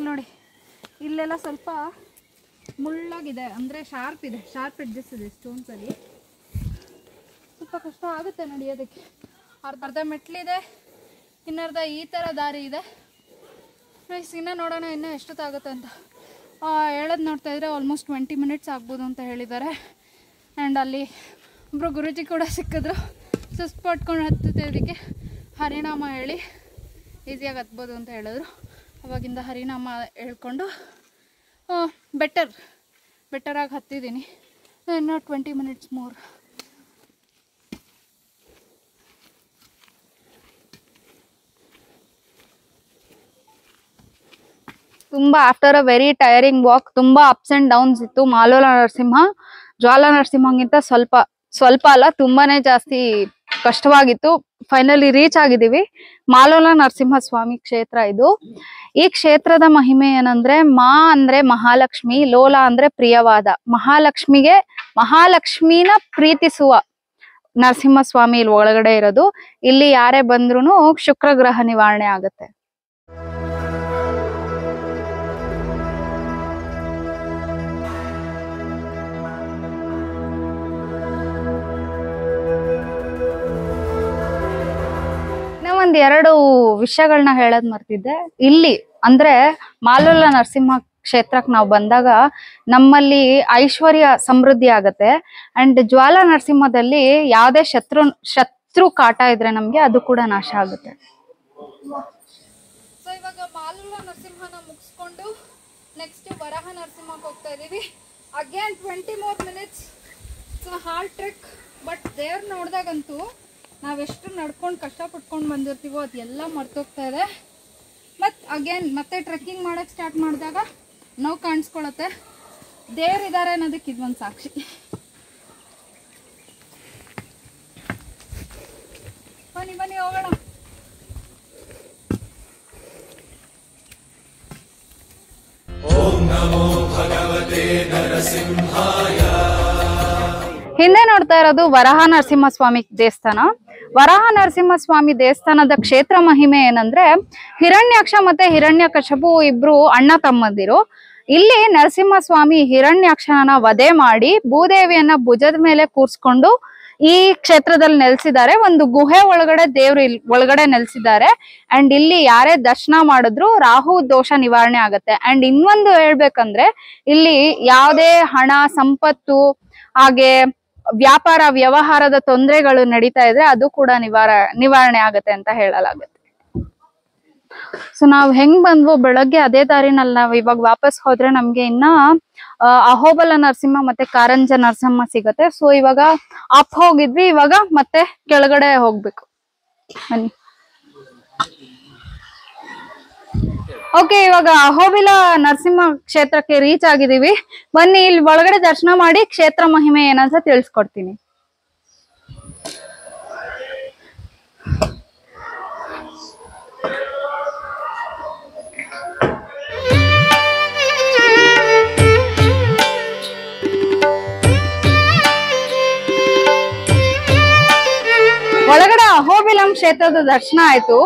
ನೋಡಿ ಇಲ್ಲೆಲ್ಲ ಸ್ವಲ್ಪ ಮುಳ್ಳಾಗಿದೆ, ಅಂದ್ರೆ ಶಾರ್ಪ್ ಇದೆ, ಶಾರ್ಪ್ ಎಡ್ಜಸ್ ಇದೆ ಸ್ಟೋನ್ಸ್ ಅಲ್ಲಿ. ಸ್ವಲ್ಪ ಕಷ್ಟ ಆಗುತ್ತೆ ನಡೆಯೋದಕ್ಕೆ. ಅರ್ಧ ಮೆಟ್ಲಿದೆ, ಇನ್ನರ್ಧ ಈ ತರ ದಾರಿ ಇದೆ. ಇನ್ನ ನೋಡೋಣ ಇನ್ನ ಎಷ್ಟೊತ್ತಾಗುತ್ತೆ ಅಂತ. ಹೇಳೋದು ನೋಡ್ತಾ ಇದ್ರೆ ಆಲ್ಮೋಸ್ಟ್ 20 ಮಿನಿಟ್ಸ್ ಆಗ್ಬೋದು ಅಂತ ಹೇಳಿದ್ದಾರೆ. ಆ್ಯಂಡ್ ಅಲ್ಲಿ ಒಬ್ಬರು ಗುರುಜಿ ಕೂಡ ಸಿಕ್ಕಿದ್ರು. ಸುಸ್ತು ಪಟ್ಕೊಂಡು ಹತ್ತಿದ್ದಕ್ಕೆ ಹರಿನಾಮ ಹೇಳಿ ಈಸಿಯಾಗಿ ಹತ್ಬೋದು ಅಂತ ಹೇಳಿದ್ರು. ಅವಾಗಿಂದ ಹರಿನಾಮ ಹೇಳ್ಕೊಂಡು ಬೆಟರಾಗಿ ಹತ್ತಿದ್ದೀನಿ. ಇನ್ನೂ 20 ಮಿನಿಟ್ಸ್ ಮೋರ್. ತುಂಬಾ after a very tiring walk. ತುಂಬಾ ಅಪ್ಸ್ ಅಂಡ್ ಡೌನ್ಸ್ ಇತ್ತು. ಮಾಲೋಲ ನರಸಿಂಹ ಜ್ವಾಲಾ ನರಸಿಂಹಗಿಂತ ಸ್ವಲ್ಪ ಅಲ್ಲ, ತುಂಬಾನೇ ಜಾಸ್ತಿ ಕಷ್ಟವಾಗಿತ್ತು. ಫೈನಲಿ ರೀಚ್ ಆಗಿದ್ದೀವಿ. ಮಾಲೋಲ ನರಸಿಂಹ ಸ್ವಾಮಿ ಕ್ಷೇತ್ರ ಇದು. ಈ ಕ್ಷೇತ್ರದ ಮಹಿಮೆ ಏನಂದ್ರೆ, ಮಾ ಅಂದ್ರೆ ಮಹಾಲಕ್ಷ್ಮಿ, ಲೋಲ ಅಂದ್ರೆ ಪ್ರಿಯವಾದ. ಮಹಾಲಕ್ಷ್ಮಿನ ಪ್ರೀತಿಸುವ ನರಸಿಂಹಸ್ವಾಮಿ ಇಲ್ಲಿ ಒಳಗಡೆ ಇರೋದು. ಇಲ್ಲಿ ಯಾರೇ ಬಂದ್ರು ಶುಕ್ರ ಗ್ರಹ ನಿವಾರಣೆ ಆಗುತ್ತೆ. ಒಂದ್ 2 ವಿಷಯಗಳನ್ನ ಹೇಳೋದ್ ಮರ್ತಿದ್ದೆ. ಇಲ್ಲಿ ಅಂದ್ರೆ ಮಾಲೋಲ ನರಸಿಂಹ ಕ್ಷೇತ್ರಕ್ಕೆ ನಾವು ಬಂದಾಗ ನಮ್ಮಲ್ಲಿ ಐಶ್ವರ್ಯ ಸಮೃದ್ಧಿ ಆಗತ್ತೆ. ಅಂಡ್ ಜ್ವಾಲಾ ನರಸಿಂಹದಲ್ಲಿ ಯಾವ್ದೇ ಶತ್ರು ಕಾಟ ಇದ್ರೆ ನಮ್ಗೆ ಅದು ಕೂಡ ನಾಶ ಆಗುತ್ತೆ. ಸೊ ಇವಾಗ ಮಾಲೋಲ ನರಸಿಂಹನ ಮುಗಿಸ್ಕೊಂಡು ನೆಕ್ಸ್ಟ್ ವರಾಹ ನರಸಿಂಹಕ್ಕೆ ಹೋಗ್ತಾ ಇದೀವಿ. Again 20 more minutes. Hard trek. But ದೇವ್ರ ನೋಡ್ದಾಗಂತೂ ನಾವೆಷ್ಟು ನಡ್ಕೊಂಡು ಕಷ್ಟಪಟ್ಕೊಂಡು ಬಂದಿರ್ತೀವೋ ಅದೆಲ್ಲ ಮರ್ತೋಗ್ತಾ ಇದೆ. ಮತ್ತೆ ಟ್ರೆಕ್ಕಿಂಗ್ ಮಾಡಕ್ಕೆ ಸ್ಟಾರ್ಟ್ ಮಾಡಿದಾಗ ನೋವು ಕಾಣಿಸ್ಕೊಳತ್ತೆ. ದೇವ್ರಿದ್ದಾರೆ ಅನ್ನೋದಕ್ಕೆ ಇದೊಂದು ಸಾಕ್ಷಿ. ಬನ್ನಿ ಹೋಗೋಣ. ಓಂ ನಮೋ ಭಗವತೆ ನರಸಿಂಹಾಯ. ಹಿಂದೆ ನೋಡ್ತಾ ಇರೋದು ವರಾಹ ನರಸಿಂಹಸ್ವಾಮಿ ದೇವಸ್ಥಾನ. ವರಾಹ ನರಸಿಂಹಸ್ವಾಮಿ ದೇವಸ್ಥಾನದ ಕ್ಷೇತ್ರ ಮಹಿಮೆ ಏನಂದ್ರೆ, ಹಿರಣ್ಯಾಕ್ಷ ಮತ್ತೆ ಹಿರಣ್ಯಕಶಿಪು ಇಬ್ರು ಅಣ್ಣ ತಮ್ಮಂದಿರು. ಇಲ್ಲಿ ನರಸಿಂಹಸ್ವಾಮಿ ಹಿರಣ್ಯಾಕ್ಷನ ವಧೆ ಮಾಡಿ ಭೂದೇವಿಯನ್ನ ಭುಜದ ಮೇಲೆ ಕೂರ್ಸ್ಕೊಂಡು ಈ ಕ್ಷೇತ್ರದಲ್ಲಿ ನೆಲೆಸಿದ್ದಾರೆ. ಒಂದು ಗುಹೆ ಒಳಗಡೆ ದೇವ್ರು ಒಳಗಡೆ ನೆಲೆಸಿದ್ದಾರೆ. ಅಂಡ್ ಇಲ್ಲಿ ಯಾರೇ ದರ್ಶನ ಮಾಡಿದ್ರು ರಾಹು ದೋಷ ನಿವಾರಣೆ ಆಗತ್ತೆ. ಅಂಡ್ ಇನ್ನೊಂದು ಹೇಳ್ಬೇಕಂದ್ರೆ, ಇಲ್ಲಿ ಯಾವುದೇ ಹಣ ಸಂಪತ್ತು ಹಾಗೆ ವ್ಯಾಪಾರ ವ್ಯವಹಾರದ ತೊಂದರೆಗಳು ನಡೀತಾ ಇದ್ರೆ ಅದು ಕೂಡ ನಿವಾರಣೆ ಆಗತ್ತೆ ಅಂತ ಹೇಳಲಾಗುತ್ತೆ. ಸೊ ನಾವ್ ಹೆಂಗ್ ಬಂದ್ವೋ ಬೆಳಗ್ಗೆ ಅದೇ ದಾರಿನಲ್ಲಿ ನಾವ್ ಇವಾಗ ವಾಪಸ್ ಹೋದ್ರೆ ನಮ್ಗೆ ಇನ್ನ ಅಹೋಬಲ ನರಸಿಂಹ ಮತ್ತೆ ಕಾರಂಜ ನರಸಿಂಹ ಸಿಗತ್ತೆ. ಸೊ ಇವಾಗ ಅಪ್ ಹೋಗಿದ್ವಿ, ಇವಾಗ ಮತ್ತೆ ಕೆಳಗಡೆ ಹೋಗ್ಬೇಕು. ಬನ್ನಿ. ಓಕೆ, ಇವಾಗ ಅಹೋಬಿಲ ನರಸಿಂಹ ಕ್ಷೇತ್ರಕ್ಕೆ ರೀಚ್ ಆಗಿದೀವಿ. ಬನ್ನಿ ಇಲ್ಲಿ ಒಳಗಡೆ ದರ್ಶನ ಮಾಡಿ ಕ್ಷೇತ್ರ ಮಹಿಮೆ ಏನಂತ ತಿಳಿಸ್ಕೊಡ್ತೀನಿ. ಒಳಗಡೆ ಅಹೋಬಿಲಂ ಕ್ಷೇತ್ರದ ದರ್ಶನ ಆಯ್ತು.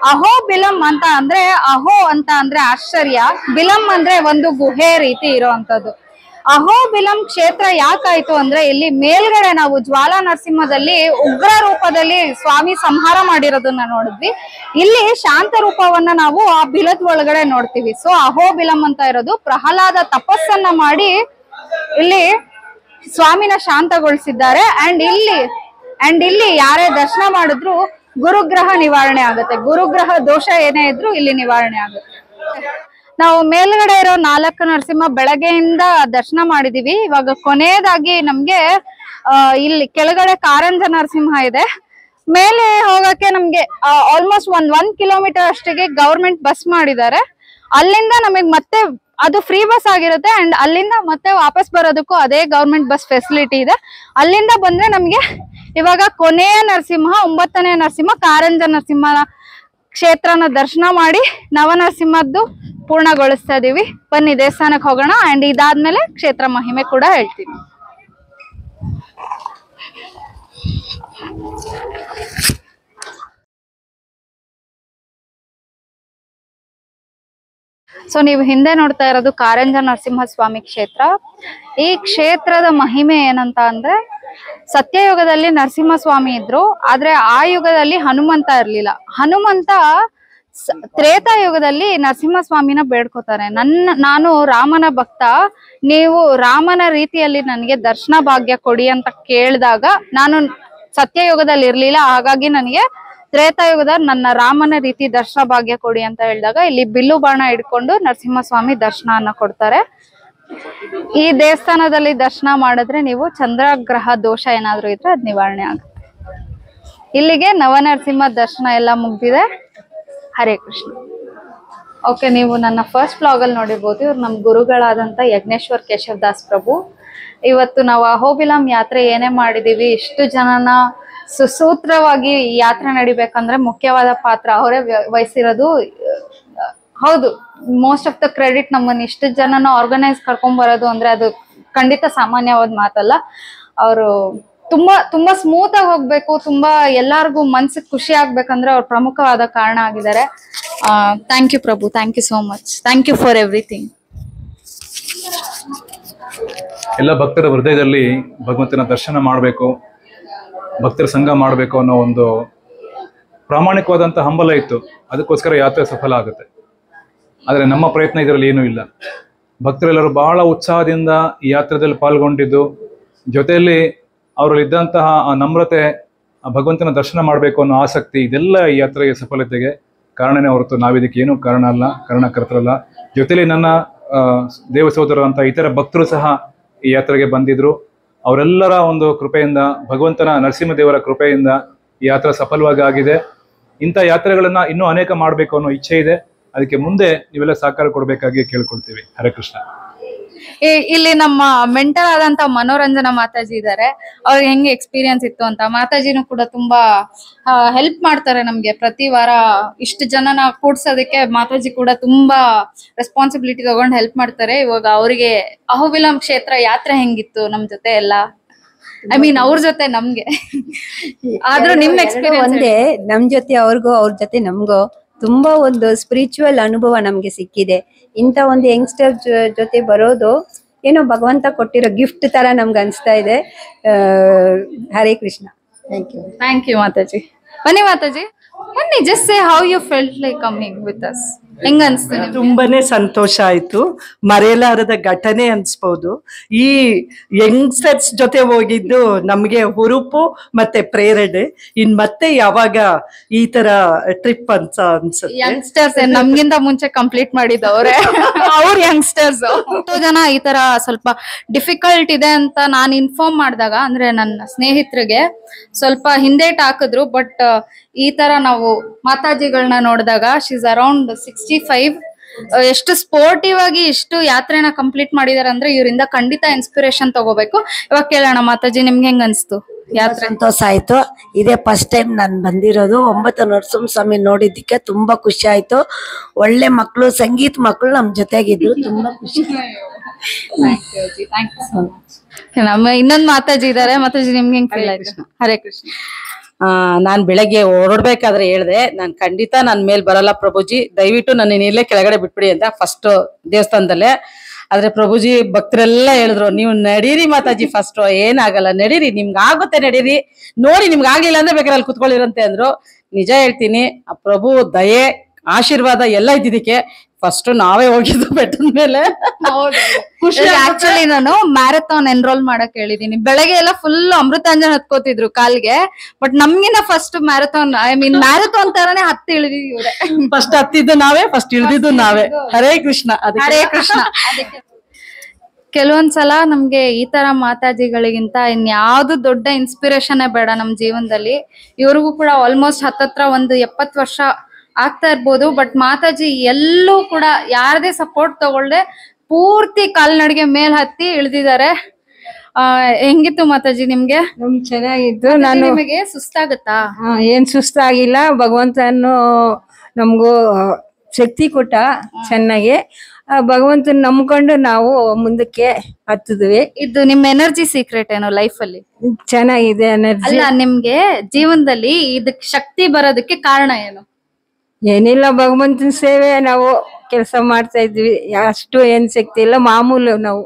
ಅಹೋಬಿಲಂ ಅಂತ ಅಂದ್ರೆ, ಅಹೋ ಅಂತ ಅಂದ್ರೆ ಆಶ್ಚರ್ಯ, ಬಿಲಂ ಅಂದ್ರೆ ಒಂದು ಗುಹೆ ರೀತಿ ಇರೋವಂಥದ್ದು. ಅಹೋಬಿಲಂ ಕ್ಷೇತ್ರ ಯಾಕಾಯ್ತು ಅಂದ್ರೆ ಇಲ್ಲಿ ಮೇಲ್ಗಡೆ ನಾವು ಜ್ವಾಲಾ ನರಸಿಂಹದಲ್ಲಿ ಉಗ್ರ ರೂಪದಲ್ಲಿ ಸ್ವಾಮಿ ಸಂಹಾರ ಮಾಡಿರೋದನ್ನ ನೋಡಿದ್ವಿ. ಇಲ್ಲಿ ಶಾಂತ ರೂಪವನ್ನ ನಾವು ಆ ಬಿಲದ ಒಳಗಡೆ ನೋಡ್ತೀವಿ. ಸೊ ಅಹೋಬಿಲಂ ಅಂತ ಇರೋದು ಪ್ರಹ್ಲಾದ ತಪಸ್ಸನ್ನ ಮಾಡಿ ಇಲ್ಲಿ ಸ್ವಾಮಿನ ಶಾಂತಗೊಳಿಸಿದ್ದಾರೆ. ಅಂಡ್ ಇಲ್ಲಿ ಯಾರೇ ದರ್ಶನ ಮಾಡಿದ್ರು ಗುರುಗ್ರಹ ನಿವಾರಣೆ ಆಗುತ್ತೆ. ಗುರುಗ್ರಹ ದೋಷ ಏನೇ ಇದ್ರು ಇಲ್ಲಿ ನಿವಾರಣೆ ಆಗುತ್ತೆ. ನಾವು ಮೇಲ್ಗಡೆ ಇರೋ 4 ನರಸಿಂಹ ಬೆಳಗ್ಗೆಯಿಂದ ದರ್ಶನ ಮಾಡಿದೀವಿ. ಇವಾಗ ಕೊನೆಯದಾಗಿ ನಮ್ಗೆ ಇಲ್ಲಿ ಕೆಳಗಡೆ ಕಾರಂಜ ನರಸಿಂಹ ಇದೆ. ಮೇಲೆ ಹೋಗಕ್ಕೆ ನಮ್ಗೆ ಆಲ್ಮೋಸ್ಟ್ 1 ಕಿಲೋಮೀಟರ್ ಅಷ್ಟಿಗೆ ಗವರ್ಮೆಂಟ್ ಬಸ್ ಮಾಡಿದ್ದಾರೆ. ಅಲ್ಲಿಂದ ನಮಗ್ ಮತ್ತೆ ಅದು ಫ್ರೀ ಬಸ್ ಆಗಿರುತ್ತೆ. ಅಂಡ್ ಅಲ್ಲಿಂದ ಮತ್ತೆ ವಾಪಸ್ ಬರೋದಕ್ಕೂ ಅದೇ ಗವರ್ಮೆಂಟ್ ಬಸ್ ಫೆಸಿಲಿಟಿ ಇದೆ. ಅಲ್ಲಿಂದ ಬಂದ್ರೆ ನಮ್ಗೆ ಇವಾಗ ಕೊನೆಯ ನರಸಿಂಹ 9ನೇ ನರಸಿಂಹ ಕಾರಂಜ ನರಸಿಂಹನ ಕ್ಷೇತ್ರನ ದರ್ಶನ ಮಾಡಿ ನವನರಸಿಂಹದ್ದು ಪೂರ್ಣಗೊಳಿಸ್ತಾ ಇದೀವಿ. ಬನ್ನಿ ದೇವಸ್ಥಾನಕ್ಕೆ ಹೋಗೋಣ. ಅಂಡ್ ಇದಾದ್ಮೇಲೆ ಕ್ಷೇತ್ರ ಮಹಿಮೆ ಕೂಡ ಹೇಳ್ತೀನಿ. ಸೊ ನೀವು ಹಿಂದೆ ನೋಡ್ತಾ ಇರೋದು ಕಾರಂಜ ನರಸಿಂಹ ಸ್ವಾಮಿ ಕ್ಷೇತ್ರ. ಈ ಕ್ಷೇತ್ರದ ಮಹಿಮೆ ಏನಂತ ಅಂದ್ರೆ, ಸತ್ಯಯುಗದಲ್ಲಿ ನರಸಿಂಹಸ್ವಾಮಿ ಇದ್ರು, ಆದ್ರೆ ಆ ಯುಗದಲ್ಲಿ ಹನುಮಂತ ಇರ್ಲಿಲ್ಲ. ಹನುಮಂತ ತ್ರೇತಾಯುಗದಲ್ಲಿ ನರಸಿಂಹಸ್ವಾಮಿನ ಬೇಡ್ಕೋತಾರೆ. ನಾನು ರಾಮನ ಭಕ್ತ, ನೀವು ರಾಮನ ರೀತಿಯಲ್ಲಿ ನನಗೆ ದರ್ಶನ ಭಾಗ್ಯ ಕೊಡಿ ಅಂತ ಕೇಳಿದಾಗ, ನಾನು ಸತ್ಯಯುಗದಲ್ಲಿ ಇರ್ಲಿಲ್ಲ, ಹಾಗಾಗಿ ನನಗೆ ತ್ರೇತಾಯುಗದ ನನ್ನ ರಾಮನ ರೀತಿ ದರ್ಶನ ಭಾಗ್ಯ ಕೊಡಿ ಅಂತ ಹೇಳಿದಾಗ ಇಲ್ಲಿ ಬಿಲ್ಲು ಬಾಣ ಇಟ್ಕೊಂಡು ನರಸಿಂಹಸ್ವಾಮಿ ದರ್ಶನವನ್ನ ಕೊಡ್ತಾರೆ. ಈ ದೇವಸ್ಥಾನದಲ್ಲಿ ದರ್ಶನ ಮಾಡಿದ್ರೆ ನೀವು ಚಂದ್ರಗ್ರಹ ದೋಷ ಏನಾದ್ರು ಇದ್ರೆ ಅದ್ ನಿವಾರಣೆ ಆಗುತ್ತೆ. ಇಲ್ಲಿಗೆ ನವನರಸಿಂಹ ದರ್ಶನ ಎಲ್ಲ ಮುಗ್ದಿದೆ. ಹರೇ ಕೃಷ್ಣ. ಓಕೆ, ನೀವು ನನ್ನ ಫಸ್ಟ್ ಬ್ಲಾಗ್ ಅಲ್ಲಿ ನೋಡಿರ್ಬೋದು. ಇವ್ರು ನಮ್ ಗುರುಗಳಾದಂತ ಯಜ್ಞೇಶ್ವರ್ ಕೇಶವ್ ದಾಸ್ ಪ್ರಭು. ಇವತ್ತು ನಾವು ಅಹೋಬಿಲಂ ಯಾತ್ರೆ ಏನೇ ಮಾಡಿದೀವಿ, ಇಷ್ಟು ಜನನ ಸುಸೂತ್ರವಾಗಿ ಈ ಯಾತ್ರೆ ನಡಿಬೇಕಂದ್ರೆ ಮುಖ್ಯವಾದ ಪಾತ್ರ ಅವರೇ ವಹಿಸಿರೋದು. ಹೌದು, ಮೋಸ್ಟ್ ಆಫ್ ದ ಕ್ರೆಡಿಟ್ ನಮ್ಮನ್ನ ಇಷ್ಟು ಜನನ ಆರ್ಗನೈಸ್ ಕರ್ಕೊಂಡ್ ಬರೋದು ಅಂದ್ರೆ ಅದು ಖಂಡಿತ ಸಾಮಾನ್ಯವಾದ ಮಾತಲ್ಲ. ಅವರು ತುಂಬಾ ಸ್ಮೂತ್ ಆಗಿ ಹೋಗ್ಬೇಕು, ತುಂಬಾ ಎಲ್ಲಾರ್ಗು ಮನ್ಸಿಗೆ ಖುಷಿ ಆಗ್ಬೇಕಂದ್ರೆ ಅವ್ರು ಪ್ರಮುಖವಾದ ಕಾರಣ ಆಗಿದ್ದಾರೆ. Thank you Prabhu, thank you so much, thank you for everything. ಎಲ್ಲ ಭಕ್ತರ ಹೃದಯದಲ್ಲಿ ಭಗವಂತನ ದರ್ಶನ ಮಾಡಬೇಕು, ಭಕ್ತರ ಸಂಘ ಮಾಡಬೇಕು ಅನ್ನೋ ಒಂದು ಪ್ರಾಮಾಣಿಕವಾದಂಥ ಹಂಬಲ ಇತ್ತು. ಅದಕ್ಕೋಸ್ಕರ ಯಾತ್ರೆ ಸಫಲ ಆಗುತ್ತೆ. ಆದರೆ ನಮ್ಮ ಪ್ರಯತ್ನ ಇದರಲ್ಲಿ ಏನೂ ಇಲ್ಲ. ಭಕ್ತರೆಲ್ಲರೂ ಬಹಳ ಉತ್ಸಾಹದಿಂದ ಈ ಯಾತ್ರೆಯಲ್ಲಿ ಪಾಲ್ಗೊಂಡಿದ್ದು, ಜೊತೆಯಲ್ಲಿ ಅವರಲ್ಲಿದ್ದಂತಹ ಆ ನಮ್ರತೆ, ಆ ಭಗವಂತನ ದರ್ಶನ ಮಾಡಬೇಕು ಅನ್ನೋ ಆಸಕ್ತಿ, ಇದೆಲ್ಲ ಈ ಯಾತ್ರೆಯ ಸಫಲತೆಗೆ ಕಾರಣನೇ ಹೊರತು ನಾವಿದಕ್ಕೆ ಏನೂ ಕಾರಣ ಅಲ್ಲ, ಕಾರಣಕರ್ತರಲ್ಲ. ಜೊತೆಲಿ ನನ್ನ ದೇವ ಸಹೋದರರಂಥ ಇತರ ಭಕ್ತರು ಸಹ ಈ ಯಾತ್ರೆಗೆ ಬಂದಿದ್ರು. ಅವರೆಲ್ಲರ ಒಂದು ಕೃಪೆಯಿಂದ, ಭಗವಂತನ ನರಸಿಂಹದೇವರ ಕೃಪೆಯಿಂದ ಈ ಯಾತ್ರೆ ಸಫಲವಾಗಿ ಆಗಿದೆ. ಇಂಥ ಯಾತ್ರೆಗಳನ್ನ ಇನ್ನೂ ಅನೇಕ ಮಾಡಬೇಕು ಅನ್ನೋ ಇಚ್ಛೆ ಇದೆ. ಅದಕ್ಕೆ ಮುಂದೆ ನೀವೆಲ್ಲ ಸಹಕಾರ ಕೊಡಬೇಕಾಗಿ ಕೇಳ್ಕೊಳ್ತೀವಿ. ಹರೇ ಕೃಷ್ಣ. ಇಲ್ಲಿ ನಮ್ಮ ಮೆಂಟರ್ ಆದಂತ ಮನೋರಂಜನಾ ಮಾತಾಜಿ ಇದ್ದಾರೆ. ಅವ್ರಿಗೆ ಹೆಂಗೆ ಎಕ್ಸ್ಪೀರಿಯನ್ಸ್ ಇತ್ತು ಅಂತ. ಮಾತಾಜಿನೂ ಕೂಡ ತುಂಬಾ ಹೆಲ್ಪ್ ಮಾಡ್ತಾರೆ ನಮ್ಗೆ. ಪ್ರತಿ ವಾರ ಇಷ್ಟು ಜನನ ಕೂಡ್ಸೋದಕ್ಕೆ ಮಾತಾಜಿ ಕೂಡ ತುಂಬಾ ರೆಸ್ಪಾನ್ಸಿಬಿಲಿಟಿ ತಗೊಂಡು ಹೆಲ್ಪ್ ಮಾಡ್ತಾರೆ. ಇವಾಗ ಅವರಿಗೆ ಅಹೋಬಿಲಂ ಕ್ಷೇತ್ರ ಯಾತ್ರೆ ಹೆಂಗಿತ್ತು ನಮ್ ಜೊತೆ ಎಲ್ಲ, ಐ ಮೀನ್ ಅವ್ರ ಜೊತೆ ನಮ್ಗೆ, ಆದ್ರೂ ನಿಮ್ ಎಕ್ಸ್ಪೀರಿಯನ್ಸ್ ಒಂದೇ. ನಮ್ ಜೊತೆ ಅವ್ರಿಗೂ, ಅವ್ರ ಜೊತೆ ನಮ್ಗೂ ತುಂಬಾ ಒಂದು ಸ್ಪಿರಿಚುವಲ್ ಅನುಭವ ನಮ್ಗೆ ಸಿಕ್ಕಿದೆ. ಇಂಥ ಒಂದು ಯಂಗ್ಸ್ಟರ್ ಜೊತೆ ಬರೋದು ಏನೋ ಭಗವಂತ ಕೊಟ್ಟಿರೋ ಗಿಫ್ಟ್ ತರ ನಮ್ಗೆ ಅನ್ಸ್ತಾ ಇದೆ. ಹರೇ ಕೃಷ್ಣ. Thank you Mataji. ಬನ್ನಿ ಮಾತಾಜಿ, ಬನ್ನಿ. Just say how you felt like coming with us. ಹೆಂಗ ಅನ್ಸ್ತು? ತುಂಬಾನೇ ಸಂತೋಷ ಆಯ್ತು. ಮರೆಯಲಾರದ ಘಟನೆ ಅನ್ಸ್ಬೋದು. ಈ ಯಂಗ್ಸ್ಟರ್ಸ್ ಜೊತೆ ಹೋಗಿದ್ದು ನಮ್ಗೆ ಹುರುಪು ಮತ್ತೆ ಪ್ರೇರಣೆ. ಮತ್ತೆ ಯಾವಾಗ ಈ ತರ ಟ್ರಿಪ್ ಅಂತ ಅನ್ಸುತ್ತೆ. ಯಂಗ್ಸ್ಟರ್ಸ್ ನಮ್ಗಿಂತ ಮುಂಚೆ ಕಂಪ್ಲೀಟ್ ಮಾಡಿದವ್ರೆ ಅವ್ರ ಯಂಗ್ಸ್ಟರ್ಸ್. ಎಷ್ಟೋ ಜನ ಈ ತರ ಸ್ವಲ್ಪ ಡಿಫಿಕಲ್ಟ್ ಇದೆ ಅಂತ ನಾನು ಇನ್ಫಾರ್ಮ್ ಮಾಡಿದಾಗ, ಅಂದ್ರೆ ನನ್ನ ಸ್ನೇಹಿತರಿಗೆ ಸ್ವಲ್ಪ ಹಿಂದೇಟ್ ಹಾಕಿದ್ರು. ಬಟ್ ಈ ತರ ನಾವು ಮಾತಾಜಿಗಳನ್ನ ನೋಡಿದಾಗ, ಶೀಸ್ ಅರೌಂಡ್ 65. ಎಷ್ಟು ಸ್ಪೋರ್ಟಿವ್ ಆಗಿ ಇಷ್ಟು ಯಾತ್ರೆನ ಕಂಪ್ಲೀಟ್ ಮಾಡಿದಾರೆ ಅಂದ್ರೆ ಇವರಿಂದ ಖಂಡಿತ ಇನ್ಸ್ಪಿರೇಷನ್ ತಗೋಬೇಕು. ಇವಾಗ ಕೇಳೋಣ ಮಾತಾಜಿ, ನಿಮ್ಗೆ ಹೆಂಗ್ ಅನ್ಸ್ತು ಯಾತ್ರೆ? ಸಂತೋಷ ಆಯ್ತು. ಇದೇ ಫಸ್ಟ್ ಟೈಮ್ ನಾನು ಬಂದಿರೋದು. 9 ನರಸಿಂಹ ಸ್ವಾಮಿ ನೋಡಿದ್ದಕ್ಕೆ ತುಂಬಾ ಖುಷಿ ಆಯ್ತು. ಒಳ್ಳೆ ಮಕ್ಕಳು, ಸಂಗೀತ ಮಕ್ಕಳು ನಮ್ ಜೊತೆಗಿದ್ರು. ತುಂಬಾ ಖುಷಿ. ನಮ್ಮ ಇನ್ನೊಂದು ಮಾತಾಜಿ ಇದಾರೆ. ಮಾತಾಜಿ, ನಿಮ್ಗೆ ಹೆಂಗ್ ಫೀಲ್ ಆಯ್ತು? ಹರೇ ಕೃಷ್ಣ. ನಾನ್ ಬೆಳಗ್ಗೆ ಹೊರಡ್ಬೇಕಾದ್ರೆ ಹೇಳ್ದೆ, ನಾನ್ ಖಂಡಿತ ನನ್ ಮೇಲ್ ಬರಲ್ಲ ಪ್ರಭುಜಿ, ದಯವಿಟ್ಟು ನನ್ನ ಇಲ್ಲೇ ಕೆಳಗಡೆ ಬಿಟ್ಬಿಡಿ ಅಂತ ಫಸ್ಟ್ ದೇವಸ್ಥಾನದಲ್ಲೇ. ಆದ್ರೆ ಪ್ರಭುಜಿ ಭಕ್ತರೆಲ್ಲ ಹೇಳಿದ್ರು ನೀವು ನಡೀರಿ ಮಾತಾಜಿ ಫಸ್ಟ್, ಏನಾಗಲ್ಲ ನಡೀರಿ, ನಿಮ್ಗೆ ಆಗುತ್ತೆ ನಡೀರಿ, ನೋಡಿ ನಿಮ್ಗೆ ಆಗ್ಲಿಲ್ಲ ಅಂದ್ರೆ ಬೇಕಾದ್ರೆ ಅಲ್ಲಿ ಕುತ್ಕೊಳ್ಳಿರಂತೆ ಅಂದ್ರು. ನಿಜ ಹೇಳ್ತೀನಿ, ಆ ಪ್ರಭು ದಯೆ ಆಶೀರ್ವಾದ ಎಲ್ಲ ಇದ್ದಿದ್ದಕ್ಕೆ ಫಸ್ಟ್ ನಾವೇ ಹೋಗಿದ್ದು ಬೆಟ್ಟದ ಮೇಲೆ. ಆಕ್ಚುಲಿ ನಾನು ಮ್ಯಾರಥಾನ್ ಎನ್ರೋಲ್ ಮಾಡಕ್ ಹೇಳಿದೀನಿ. ಬೆಳಗ್ಗೆ ಎಲ್ಲ ಫುಲ್ ಅಮೃತಾಂಜನ್ ಹತ್ಕೋತಿದ್ರು ಕಾಲ್ಗೆ, ಬಟ್ ನಮ್ಗಿನ first marathon, I mean marathon ತರಾನೇ ಹತ್ತಿ ಇಳಿದಿವ್ರೆ. ಫಸ್ಟ್ ಹತ್ತಿದ್ದು ನಾವೇ, ಫಸ್ಟ್ ಇಳಿದಿದ್ದು ನಾವೇ. ಹರೇ ಕೃಷ್ಣ. ಹರೇ ಕೃಷ್ಣ. ಕೆಲವೊಂದ್ಸಲ ನಮ್ಗೆ ಈ ತರ ಮಾತಾಜಿಗಳಿಗಿಂತ ಇನ್ಯಾವ್ದು ದೊಡ್ಡ ಇನ್ಸ್ಪಿರೇಷನ್ ಬೇಡ ನಮ್ ಜೀವನದಲ್ಲಿ. ಇವ್ರಿಗೂ ಕೂಡ ಆಲ್ಮೋಸ್ಟ್ ಹತ್ತತ್ರ ಒಂದು 70 ವರ್ಷ ಆಗ್ತಾ ಇರ್ಬೋದು, ಬಟ್ ಮಾತಾಜಿ ಎಲ್ಲೂ ಕೂಡ ಯಾರದೇ ಸಪೋರ್ಟ್ ತಗೊಳ್ದೆ ಪೂರ್ತಿ ಕಾಲ್ನಡಿಗೆ ಮೇಲ್ ಹತ್ತಿ ಇಳ್ದಿದ್ದಾರೆ. ಹೆಂಗಿತ್ತು ಮಾತಾಜಿ ನಿಮ್ಗೆ? ಚೆನ್ನಾಗಿತ್ತು. ನಿಮಗೆ ಸುಸ್ತಾಗತ್ತಾ? ಏನ್ ಸುಸ್ತಾಗಿಲ್ಲ. ಭಗವಂತನು ನಮಗೂ ಶಕ್ತಿ ಕೊಟ್ಟ ಚೆನ್ನಾಗಿ. ಭಗವಂತನ ನಂಬ್ಕೊಂಡು ನಾವು ಮುಂದಕ್ಕೆ ಹತ್ತಿದ್ವಿ. ಇದು ನಿಮ್ ಎನರ್ಜಿ ಸೀಕ್ರೆಟ್ ಏನೋ ಲೈಫ್ ಅಲ್ಲಿ? ಚೆನ್ನಾಗಿದೆ ಎನರ್ಜಿ. ಅಲ್ಲ, ನಿಮ್ಗೆ ಜೀವನದಲ್ಲಿ ಇದಕ್ ಶಕ್ತಿ ಬರೋದಕ್ಕೆ ಕಾರಣ ಏನು? ಏನಿಲ್ಲ, ಭಗವಂತನ ಸೇವೆ ನಾವು ಕೆಲಸ ಮಾಡ್ತಾ ಇದ್ವಿ. ಅಷ್ಟು ಏನ್ ಶಕ್ತಿ ಇಲ್ಲ, ಮಾಮೂಲು ನಾವು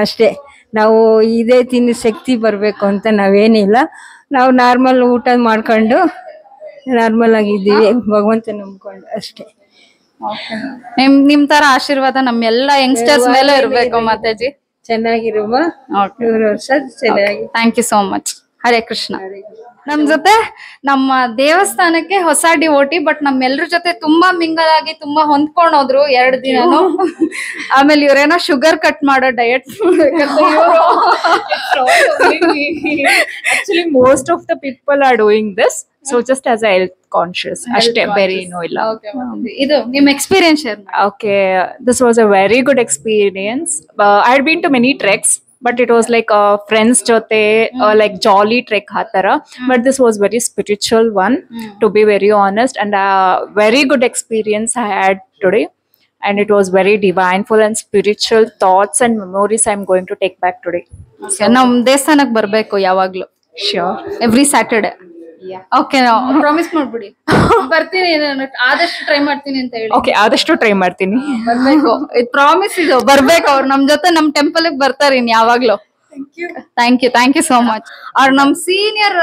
ಅಷ್ಟೇ. ನಾವು ಇದೇ ತಿಂದು ಶಕ್ತಿ ಬರ್ಬೇಕು ಅಂತ ನಾವೇನಿಲ್ಲ. ನಾವು ನಾರ್ಮಲ್ ಊಟ ಮಾಡ್ಕೊಂಡು ನಾರ್ಮಲ್ ಆಗಿದ್ದೀವಿ, ಭಗವಂತ ನಂಬ್ಕೊಂಡು ಅಷ್ಟೇ. ನಿಮ್ ತರ ಆಶೀರ್ವಾದ ನಮ್ಮೆಲ್ಲ ಯಂಗ್ಸ್ಟರ್ಸ್ ಮೇಲೆ ಇರ್ಬೇಕು ಮಾತಾಜಿ. ಚೆನ್ನಾಗಿರುವ 100 ವರ್ಷ ಚೆನ್ನಾಗಿ. Thank you so much. Hare Krishna. ನಮ್ ಜೊತೆ ನಮ್ಮ ದೇವಸ್ಥಾನಕ್ಕೆ ಹೊಸ ಡಿವೋಟಿ, ಬಟ್ ನಮ್ಮೆಲ್ರ ಜೊತೆ ತುಂಬಾ ಮಿಂಗಲ್ ಆಗಿ ತುಂಬಾ ಹೊಂದ್ಕೊಂಡ್ ಹೋದ್ರು 2 ದಿನನು. ಆಮೇಲೆ ಇವ್ರೇನೋ ಶುಗರ್ ಕಟ್ ಮಾಡೋ diet actually most of the people are doing this, so just as a health conscious ashte ಬೇರೆ ಏನೂ ಇಲ್ಲ. ಇದು ನಿಮ್ ಎಕ್ಸ್ಪೀರಿಯನ್ಸ್ ಶೇರ್ ಮಾಡಿ. Okay, this was a very good experience. I had been to many treks, but it was like a friends jote like jolly trek hatara, but this was very spiritual one, to be very honest, and a very good experience I had today, and it was very divine, full and spiritual thoughts and memories I'm going to take back today. ನಮ್ ದೇವಸ್ಥಾನಕ್ ಬರ್ಬೇಕು ಯಾವಾಗ್ಲೂ. Sure, every Saturday. Okay, promise ಮಾಡ್ಬಿಡಿ. ಬರ್ತೀನಿ, ಆದಷ್ಟು try ಮಾಡ್ತೀನಿ ಅಂತ ಹೇಳಿ. Okay, ಆದಷ್ಟು ಟ್ರೈ ಮಾಡ್ತೀನಿ. ಬರ್ಬೇಕು, ಇದು ಪ್ರಾಮಿಸ್. ಇದು ಬರ್ಬೇಕು. ಅವ್ರು ನಮ್ ಜೊತೆ ನಮ್ ಟೆಂಪಲ್ ಬರ್ತಾರೆ ಇನ್ ಯಾವಾಗ್ಲೂ. Thank you so much. ಅವ್ರು ನಮ್ ಸೀನಿಯರ್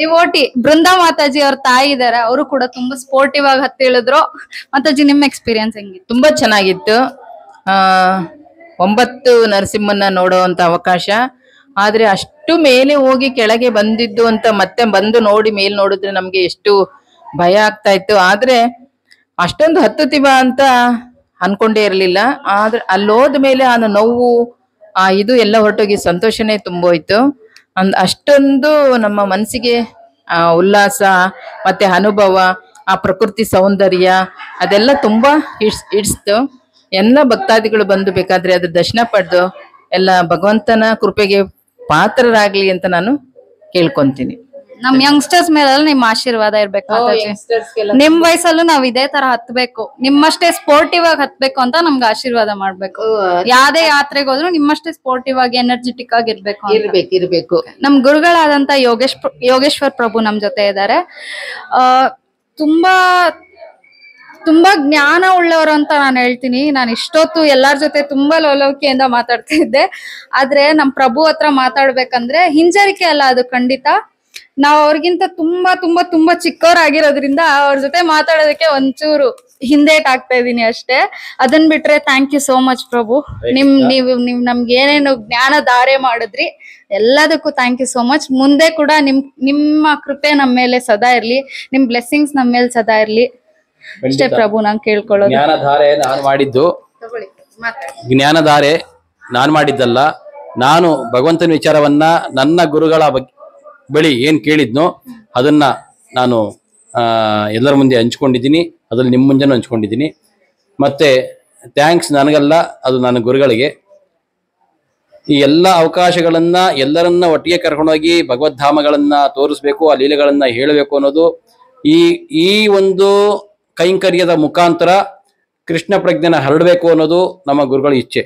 ಡಿವೋಟಿ ಬೃಂದಾ ಮಾತಾಜಿ ಅವ್ರ ತಾಯಿ ಇದಾರೆ, ಅವರು ಕೂಡ ತುಂಬಾ ಸ್ಪೋರ್ಟಿವ್ ಆಗಿ ಹತ್ತಿ ಇಳಿದ್ರು. ಮಾತಾಜಿ, ನಿಮ್ ಎಕ್ಸ್ಪೀರಿಯನ್ಸ್ ಹೆಂಗಿತ್ತು? ತುಂಬಾ ಚೆನ್ನಾಗಿತ್ತು. 9 ನರಸಿಂಹನ ನೋಡುವಂತ ಅವಕಾಶ. ಆದ್ರೆ ಅಷ್ಟು ಮೇಲೆ ಹೋಗಿ ಕೆಳಗೆ ಬಂದಿದ್ದು ಅಂತ ಮತ್ತೆ ಬಂದು ನೋಡಿ ಮೇಲ್ ನೋಡಿದ್ರೆ ನಮ್ಗೆ ಎಷ್ಟು ಭಯ ಆಗ್ತಾ ಇತ್ತು. ಆದ್ರೆ ಅಷ್ಟೊಂದು ಹತ್ತುತ್ತೀವ ಅಂತ ಅನ್ಕೊಂಡೇ ಇರ್ಲಿಲ್ಲ. ಆದ್ರೆ ಅಲ್ಲೋದ ಮೇಲೆ ಆ ನೋವು, ಇದು ಎಲ್ಲ ಹೊರಟೋಗಿ ಸಂತೋಷನೇ ತುಂಬೋಯ್ತು. ಅಷ್ಟೊಂದು ನಮ್ಮ ಮನಸ್ಸಿಗೆ ಉಲ್ಲಾಸ ಮತ್ತೆ ಅನುಭವ, ಆ ಪ್ರಕೃತಿ ಸೌಂದರ್ಯ ಅದೆಲ್ಲ ತುಂಬಾ ಇಡ್ಸ್ತು. ಎಲ್ಲ ಭಕ್ತಾದಿಗಳು ಬಂದು ಬೇಕಾದ್ರೆ ಅದ್ರ ದರ್ಶನ ಪಡೆದು ಎಲ್ಲ ಭಗವಂತನ ಕೃಪೆಗೆ ಪಾತ್ರರಾಗ್ಲಿ ಅಂತ ನಾನು ಕೇಳ್ಕೊಂತೀನಿ. ನಮ್ ಯಂಗ್ಸ್ಟರ್ಸ್ ಮೇಲೆ ನಿಮ್ ಆಶೀರ್ವಾದ ಇರ್ಬೇಕು. ನಿಮ್ ವಯಸ್ಸಲ್ಲೂ ನಾವ್ ಇದೇ ತರ ಹತ್ಬೇಕು, ನಿಮ್ಮಷ್ಟೇ ಸ್ಪೋರ್ಟಿವ್ ಆಗಿ ಹತ್ಬೇಕು ಅಂತ ನಮ್ಗೆ ಆಶೀರ್ವಾದ ಮಾಡ್ಬೇಕು. ಯಾವ್ದೇ ಯಾತ್ರೆಗೆ ಹೋದ್ರು ನಿಮ್ಮಷ್ಟೇ ಸ್ಪೋರ್ಟಿವ್ ಆಗಿ ಎನರ್ಜೆಟಿಕ್ ಆಗಿ ಇರ್ಬೇಕು. ನಮ್ ಗುರುಗಳಾದಂತ ಯೋಗೇಶ್ವರ್ ಪ್ರಭು ನಮ್ ಜೊತೆ ಇದ್ದಾರೆ. ತುಂಬಾ ಜ್ಞಾನ ಉಳ್ಳವರು ಅಂತ ನಾನು ಹೇಳ್ತೀನಿ. ನಾನು ಇಷ್ಟೊತ್ತು ಎಲ್ಲಾರ ಜೊತೆ ತುಂಬಾ ಲವಲವಿಕೆಯಿಂದ ಮಾತಾಡ್ತಾ ಇದ್ದೆ. ಆದ್ರೆ ನಮ್ ಪ್ರಭು ಹತ್ರ ಮಾತಾಡ್ಬೇಕಂದ್ರೆ ಹಿಂಜರಿಕೆ ಅಲ್ಲ, ಅದು ಖಂಡಿತ. ನಾವ್ ಅವ್ರಿಗಿಂತ ತುಂಬಾ ತುಂಬಾ ತುಂಬಾ ಚಿಕ್ಕವರಾಗಿರೋದ್ರಿಂದ ಅವ್ರ ಜೊತೆ ಮಾತಾಡೋದಕ್ಕೆ ಒಂಚೂರು ಹಿಂದೇಟ್ ಆಗ್ತಾ ಇದೀನಿ ಅಷ್ಟೇ. ಅದನ್ ಬಿಟ್ರೆ ಥ್ಯಾಂಕ್ ಯು ಸೋ ಮಚ್ ಪ್ರಭು. ನೀವು ನಮ್ಗೆ ಏನೇನು ಜ್ಞಾನ ಧಾರೆ ಮಾಡಿದ್ರಿ ಎಲ್ಲದಕ್ಕೂ ಥ್ಯಾಂಕ್ ಯು ಸೋ ಮಚ್. ಮುಂದೆ ಕೂಡ ನಿಮ್ಮ ಕೃಪೆ ನಮ್ಮ ಮೇಲೆ ಸದಾ ಇರ್ಲಿ, ನಿಮ್ ಬ್ಲೆಸ್ಸಿಂಗ್ಸ್ ನಮ್ಮ ಮೇಲೆ ಸದಾ ಇರ್ಲಿ ಅಷ್ಟೇ ಪ್ರಭು. ನಾನು ಕೇಳ್ಕೊಳ್ಳೋದು, ಜ್ಞಾನಧಾರೆ ನಾನು ಮಾಡಿದ್ದು, ಜ್ಞಾನಧಾರೆ ನಾನು ಮಾಡಿದ್ದಲ್ಲ. ನಾನು ಭಗವಂತನ ವಿಚಾರವನ್ನ ನನ್ನ ಗುರುಗಳ ಬಳಿ ಏನ್ ಕೇಳಿದ್ನೋ ಅದನ್ನ ನಾನು ಎಲ್ಲರ ಮುಂದೆ ಹಂಚ್ಕೊಂಡಿದ್ದೀನಿ. ಅದ್ರಲ್ಲಿ ನಿಮ್ಮ ಮುಂಜಾನೆ ಹಂಚ್ಕೊಂಡಿದ್ದೀನಿ. ಮತ್ತೆ ಥ್ಯಾಂಕ್ಸ್ ನನಗಲ್ಲ, ಅದು ನನ್ನ ಗುರುಗಳಿಗೆ. ಈ ಎಲ್ಲ ಅವಕಾಶಗಳನ್ನ ಎಲ್ಲರನ್ನ ಒಟ್ಟಿಗೆ ಕರ್ಕೊಂಡೋಗಿ ಭಗವದ್ಧಾಮಗಳನ್ನ ತೋರಿಸ್ಬೇಕು, ಆ ಲೀಲೆಗಳನ್ನ ಹೇಳಬೇಕು ಅನ್ನೋದು ಈ ಒಂದು ಕೈಂಕರ್ಯದ ಮುಖಾಂತರ ಕೃಷ್ಣ ಪ್ರಜ್ಞೆನ ಹರಡಬೇಕು ಅನ್ನೋದು ನಮ್ಮ ಗುರುಗಳ ಇಚ್ಛೆ.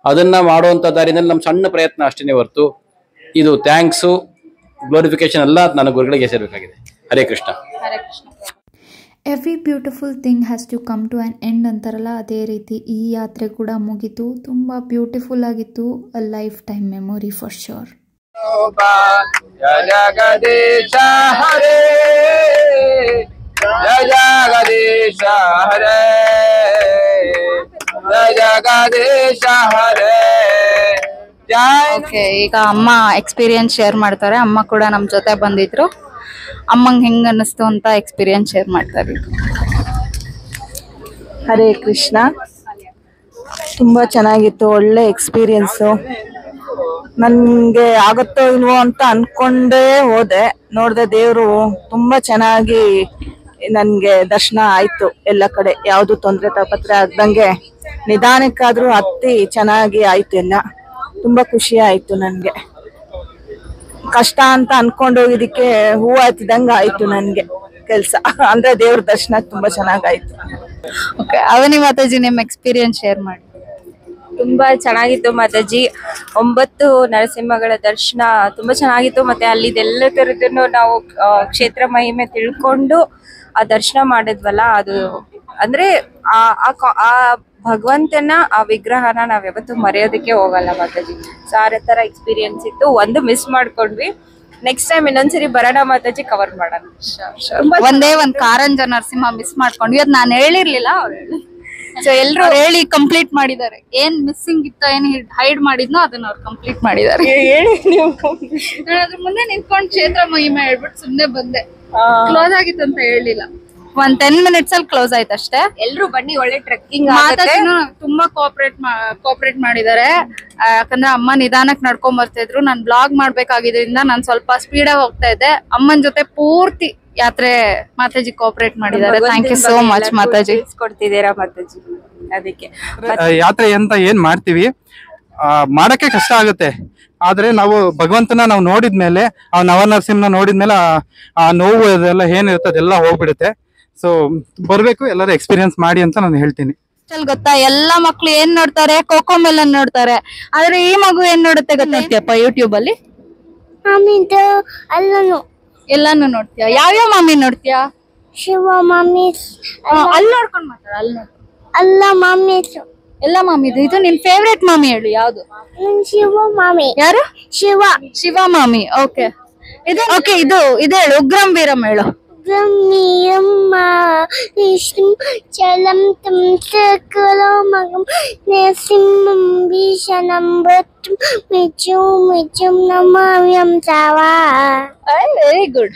ಅದನ್ನ ಮಾಡುವಂತ ದಾರಿನಲ್ಲಿ ನಮ್ಮ ಸಣ್ಣ ಪ್ರಯತ್ನ ಅಷ್ಟೇ ಹೊರತು ಇದು ಥ್ಯಾಂಕ್ಸು ಗ್ಲೋರಿಫಿಕೇಶನ್ ಎಲ್ಲ ನನ್ನ ಗುರುಗಳಿಗೆ ಸೇರಬೇಕಾಗಿದೆ. Hare Krishna. Every beautiful thing has to come to an end ಅಂತಾರಲ್ಲ, ಅದೇ ರೀತಿ ಈ ಯಾತ್ರೆ ಕೂಡ ಮುಗೀತು. ತುಂಬ ಬ್ಯೂಟಿಫುಲ್ ಆಗಿತ್ತು. A life time memory for sure. Jagadish Hare Jagadish Hare Jagadish Hare. Okay, ಈಗ ಅಮ್ಮ ಎಕ್ಸ್ಪೀರಿಯನ್ಸ್ ಶೇರ್ ಮಾಡ್ತಾರೆ. ಅಮ್ಮ ಕೂಡ ನಮ್ ಜೊತೆ ಬಂದಿದ್ರು. ಅಮ್ಮಂಗ್ ಹೆಂಗ್ ಅನ್ನಿಸ್ತು ಅಂತ ಎಕ್ಸ್ಪೀರಿಯನ್ಸ್ ಶೇರ್ ಮಾಡ್ತಾರೆ. ಹರೇ ಕೃಷ್ಣ. ತುಂಬಾ ಚೆನ್ನಾಗಿತ್ತು, ಒಳ್ಳೆ ಎಕ್ಸ್ಪೀರಿಯನ್ಸು. ನನ್ಗೆ ಆಗುತ್ತೋ ಇಲ್ವೋ ಅಂತ ಅನ್ಕೊಂಡೇ ಹೋದೆ. ನೋಡ್ದೆ ದೇವ್ರು ತುಂಬಾ ಚೆನ್ನಾಗಿ ನನ್ಗೆ ದರ್ಶನ ಆಯ್ತು. ಎಲ್ಲ ಕಡೆ ಯಾವ್ದು ತೊಂದ್ರೆ ತಾಪತ್ರೆ ಆಗ್ದಂಗೆ ನಿಧಾನಕ್ಕಾದ್ರೂ ಹತ್ತಿ ಚೆನ್ನಾಗಿ ಆಯ್ತು. ಎಲ್ಲ ತುಂಬಾ ಖುಷಿ ಆಯ್ತು ನನ್ಗೆ. ಕಷ್ಟ ಅಂತ ಅನ್ಕೊಂಡೋಗಿದ್ದಕ್ಕೆ ಹೂವು ಹತ್ತಿದಂಗ ಆಯ್ತು ನನ್ಗೆ ಕೆಲ್ಸ. ಅಂದ್ರೆ ದೇವ್ರ ದರ್ಶನ ತುಂಬಾ ಚೆನ್ನಾಗಾಯ್ತು. ಓಕೆ, ಅವನಿ ಮಾತಾಜಿ ನಿಮ್ ಎಕ್ಸ್ಪೀರಿಯನ್ಸ್ ಶೇರ್ ಮಾಡಿ. ತುಂಬಾ ಚೆನ್ನಾಗಿತ್ತು ಮಾತಾಜಿ. 9 ನರಸಿಂಹಗಳ ದರ್ಶನ ತುಂಬಾ ಚೆನ್ನಾಗಿತ್ತು. ಮತ್ತೆ ಅಲ್ಲಿದೆಲ್ಲ ತರದನ್ನು ನಾವು ಕ್ಷೇತ್ರ ಮಹಿಮೆ ತಿಳ್ಕೊಂಡು ಆ ದರ್ಶನ ಮಾಡಿದ್ವಲ್ಲ, ಅದು ಅಂದ್ರೆ ಆ ಭಗವಂತನ ಆ ವಿಗ್ರಹನ ನಾವ್ ಯಾವತ್ತೂ ಮರೆಯೋದಕ್ಕೆ ಹೋಗಲ್ಲ ಮಾತಾಜಿ. ಸೊ ಆ ತರ ಎಕ್ಸ್ಪೀರಿಯನ್ಸ್ ಇತ್ತು. ಒಂದು ಮಿಸ್ ಮಾಡ್ಕೊಂಡ್ವಿ. ನೆಕ್ಸ್ಟ್ ಟೈಮ್ ಇನ್ನೊಂದ್ಸರಿ ಬರೋಣ ಮಾತಾಜಿ, ಕವರ್ ಮಾಡೋಣ. ಒಂದೇ ಒಂದ್ ಕಾರಂಜ ನರಸಿಂಹ ಮಿಸ್ ಮಾಡ್ಕೊಂಡ್ವಿ. ಅದ್ ನಾನು ಹೇಳಿರ್ಲಿಲ್ಲ, ಅವ್ರು ಹೇಳಿ. ಸೊ ಎಲ್ರು ಹೇಳಿ ಕಂಪ್ಲೀಟ್ ಮಾಡಿದ್ದಾರೆ. ಏನ್ ಮಿಸ್ಸಿಂಗ್ ಇತ್ತು, ಏನ್ ಹೈಡ್ ಮಾಡಿದ್ನೋ ಅದನ್ನ ಅವ್ರು ಕಂಪ್ಲೀಟ್ ಮಾಡಿದ್ದಾರೆ. ಹೇಳಿ ನೀವು. ನಾನು ಅದ್ರ ಮುಂದೆ ನಿಂತ್ಕೊಂಡು ಕ್ಷೇತ್ರ ಮಹಿಮೆ ಹೇಳ್ಬಿಟ್ಟು ಸುಮ್ನೆ ಬಂದೆ. ಕ್ಲೋಸ್ ಆಗಿತ್ತು ಅಂತ ಹೇಳಿಲ್ಲ. ಒಂದ್ 10 minutes ಅಲ್ಲಿ ಕ್ಲೋಸ್ ಆಯ್ತು ಅಷ್ಟೇ. ಎಲ್ರು ಬನ್ನಿ, ಒಳ್ಳೆ ಟ್ರೆಕ್ಕಿಂಗ್. ಮಾತಾಜಿನೂ ತುಂಬಾ ಕೋಆಪರೇಟ್ ಮಾಡಿದ್ದಾರೆ. ಯಾಕಂದ್ರೆ ಅಮ್ಮ ನಿಧಾನಕ್ ನಡ್ಕೊಂಡ್ ಬರ್ತಿದ್ರು. ನಾನ್ ಬ್ಲಾಗ್ ಮಾಡ್ಬೇಕಾಗಿದ್ರಿಂದ ನಾನ್ ಸ್ವಲ್ಪ ಸ್ಪೀಡ್ ಆಗಿ ಹೋಗ್ತಾ ಇದ್ದೆ. ಅಮ್ಮನ್ ಜೊತೆ ಪೂರ್ತಿ ಯಾತ್ರೆ ಮಾತಾಜಿ ಕೋಆಪರೇಟ್ ಮಾಡಿದ್ದಾರೆ. Thank you so much Mataji. ಕೊಡ್ತಿದ್ದೀರಾ ಮಾತಾಜಿ. ಅದಕ್ಕೆ ಯಾತ್ರೆ ಅಂತ ಏನ್ ಮಾಡ್ತೀವಿ, ಮಾಡಕ್ಕೆ ಕಷ್ಟ ಆಗುತ್ತೆ. ಆದ್ರೆ ನಾವು ಭಗವಂತನ ನಾವು ನೋಡಿದ್ಮೇಲೆ, ಆ ನವನರಸಿಂಹನ ನೋಡಿದ್ಮೇಲೆ ಆ ನೋವು ಅದೆಲ್ಲ ಏನಿರುತ್ತೆ ಅದೆಲ್ಲ ಹೋಗ್ಬಿಡುತ್ತೆ. ಸೊ ಬರ್ಬೇಕು, ಎಲ್ಲರೂ ಎಕ್ಸ್ಪೀರಿಯನ್ಸ್ ಮಾಡಿ ಅಂತ ನಾನು ಹೇಳ್ತೀನಿ. ಗೊತ್ತಾ, ಎಲ್ಲಾ ಮಕ್ಳು ಏನ್ ನೋಡ್ತಾರೆ, ಕೋಕೋ ಮೆಲನ್ ನೋಡ್ತಾರೆ. ಆದ್ರೆ ಈ ಮಗು ಏನ್ ನೋಡುತ್ತೆ ಗೊತ್ತಿಯಪ್ಪ, ಯೂಟ್ಯೂಬ್ ಅಲ್ಲಿ ಎಲ್ಲಾನು ನೋಡ್ತೀಯ. ಯಾವ್ಯಾವ ಮಾಮಿ ನೋಡ್ತೀಯ? ಶಿವ ಮಾಮಿ. ಅಲ್ಲಿ ನೋಡ್ಕೊಂಡ್ ಮಾತಾಡ, ಅಲ್ಲಿ ನೋಡ್ಕೊಂಡು. ಅಲ್ಲ ಮಾಮಿ, ಎಲ್ಲ ಮಾಮಿ. ಇದು ನಿನ್ ಫೇವ್ರೇಟ್ ಮಾಮಿ ಹೇಳು, ಯಾವ್ದು? ಶಿವ ಮಾಮಿ. ಯಾರು? ಶಿವ ಮಾಮಿ. ಓಕೆ, ಇದು ಹೇಳು, ಉಗ್ರಂ ವೀರಂ ಹೇಳು. ಚಲಂ ತಂ ಸಕಲೋ ಮಗಂ ನರಸಿಂಹಂ ಭೀಷಣಂ ಭೃತ್ಯಂ ಮಿಜುಂ ನಮಾಮ್ಯಂ ಸಾವಾ. Very good.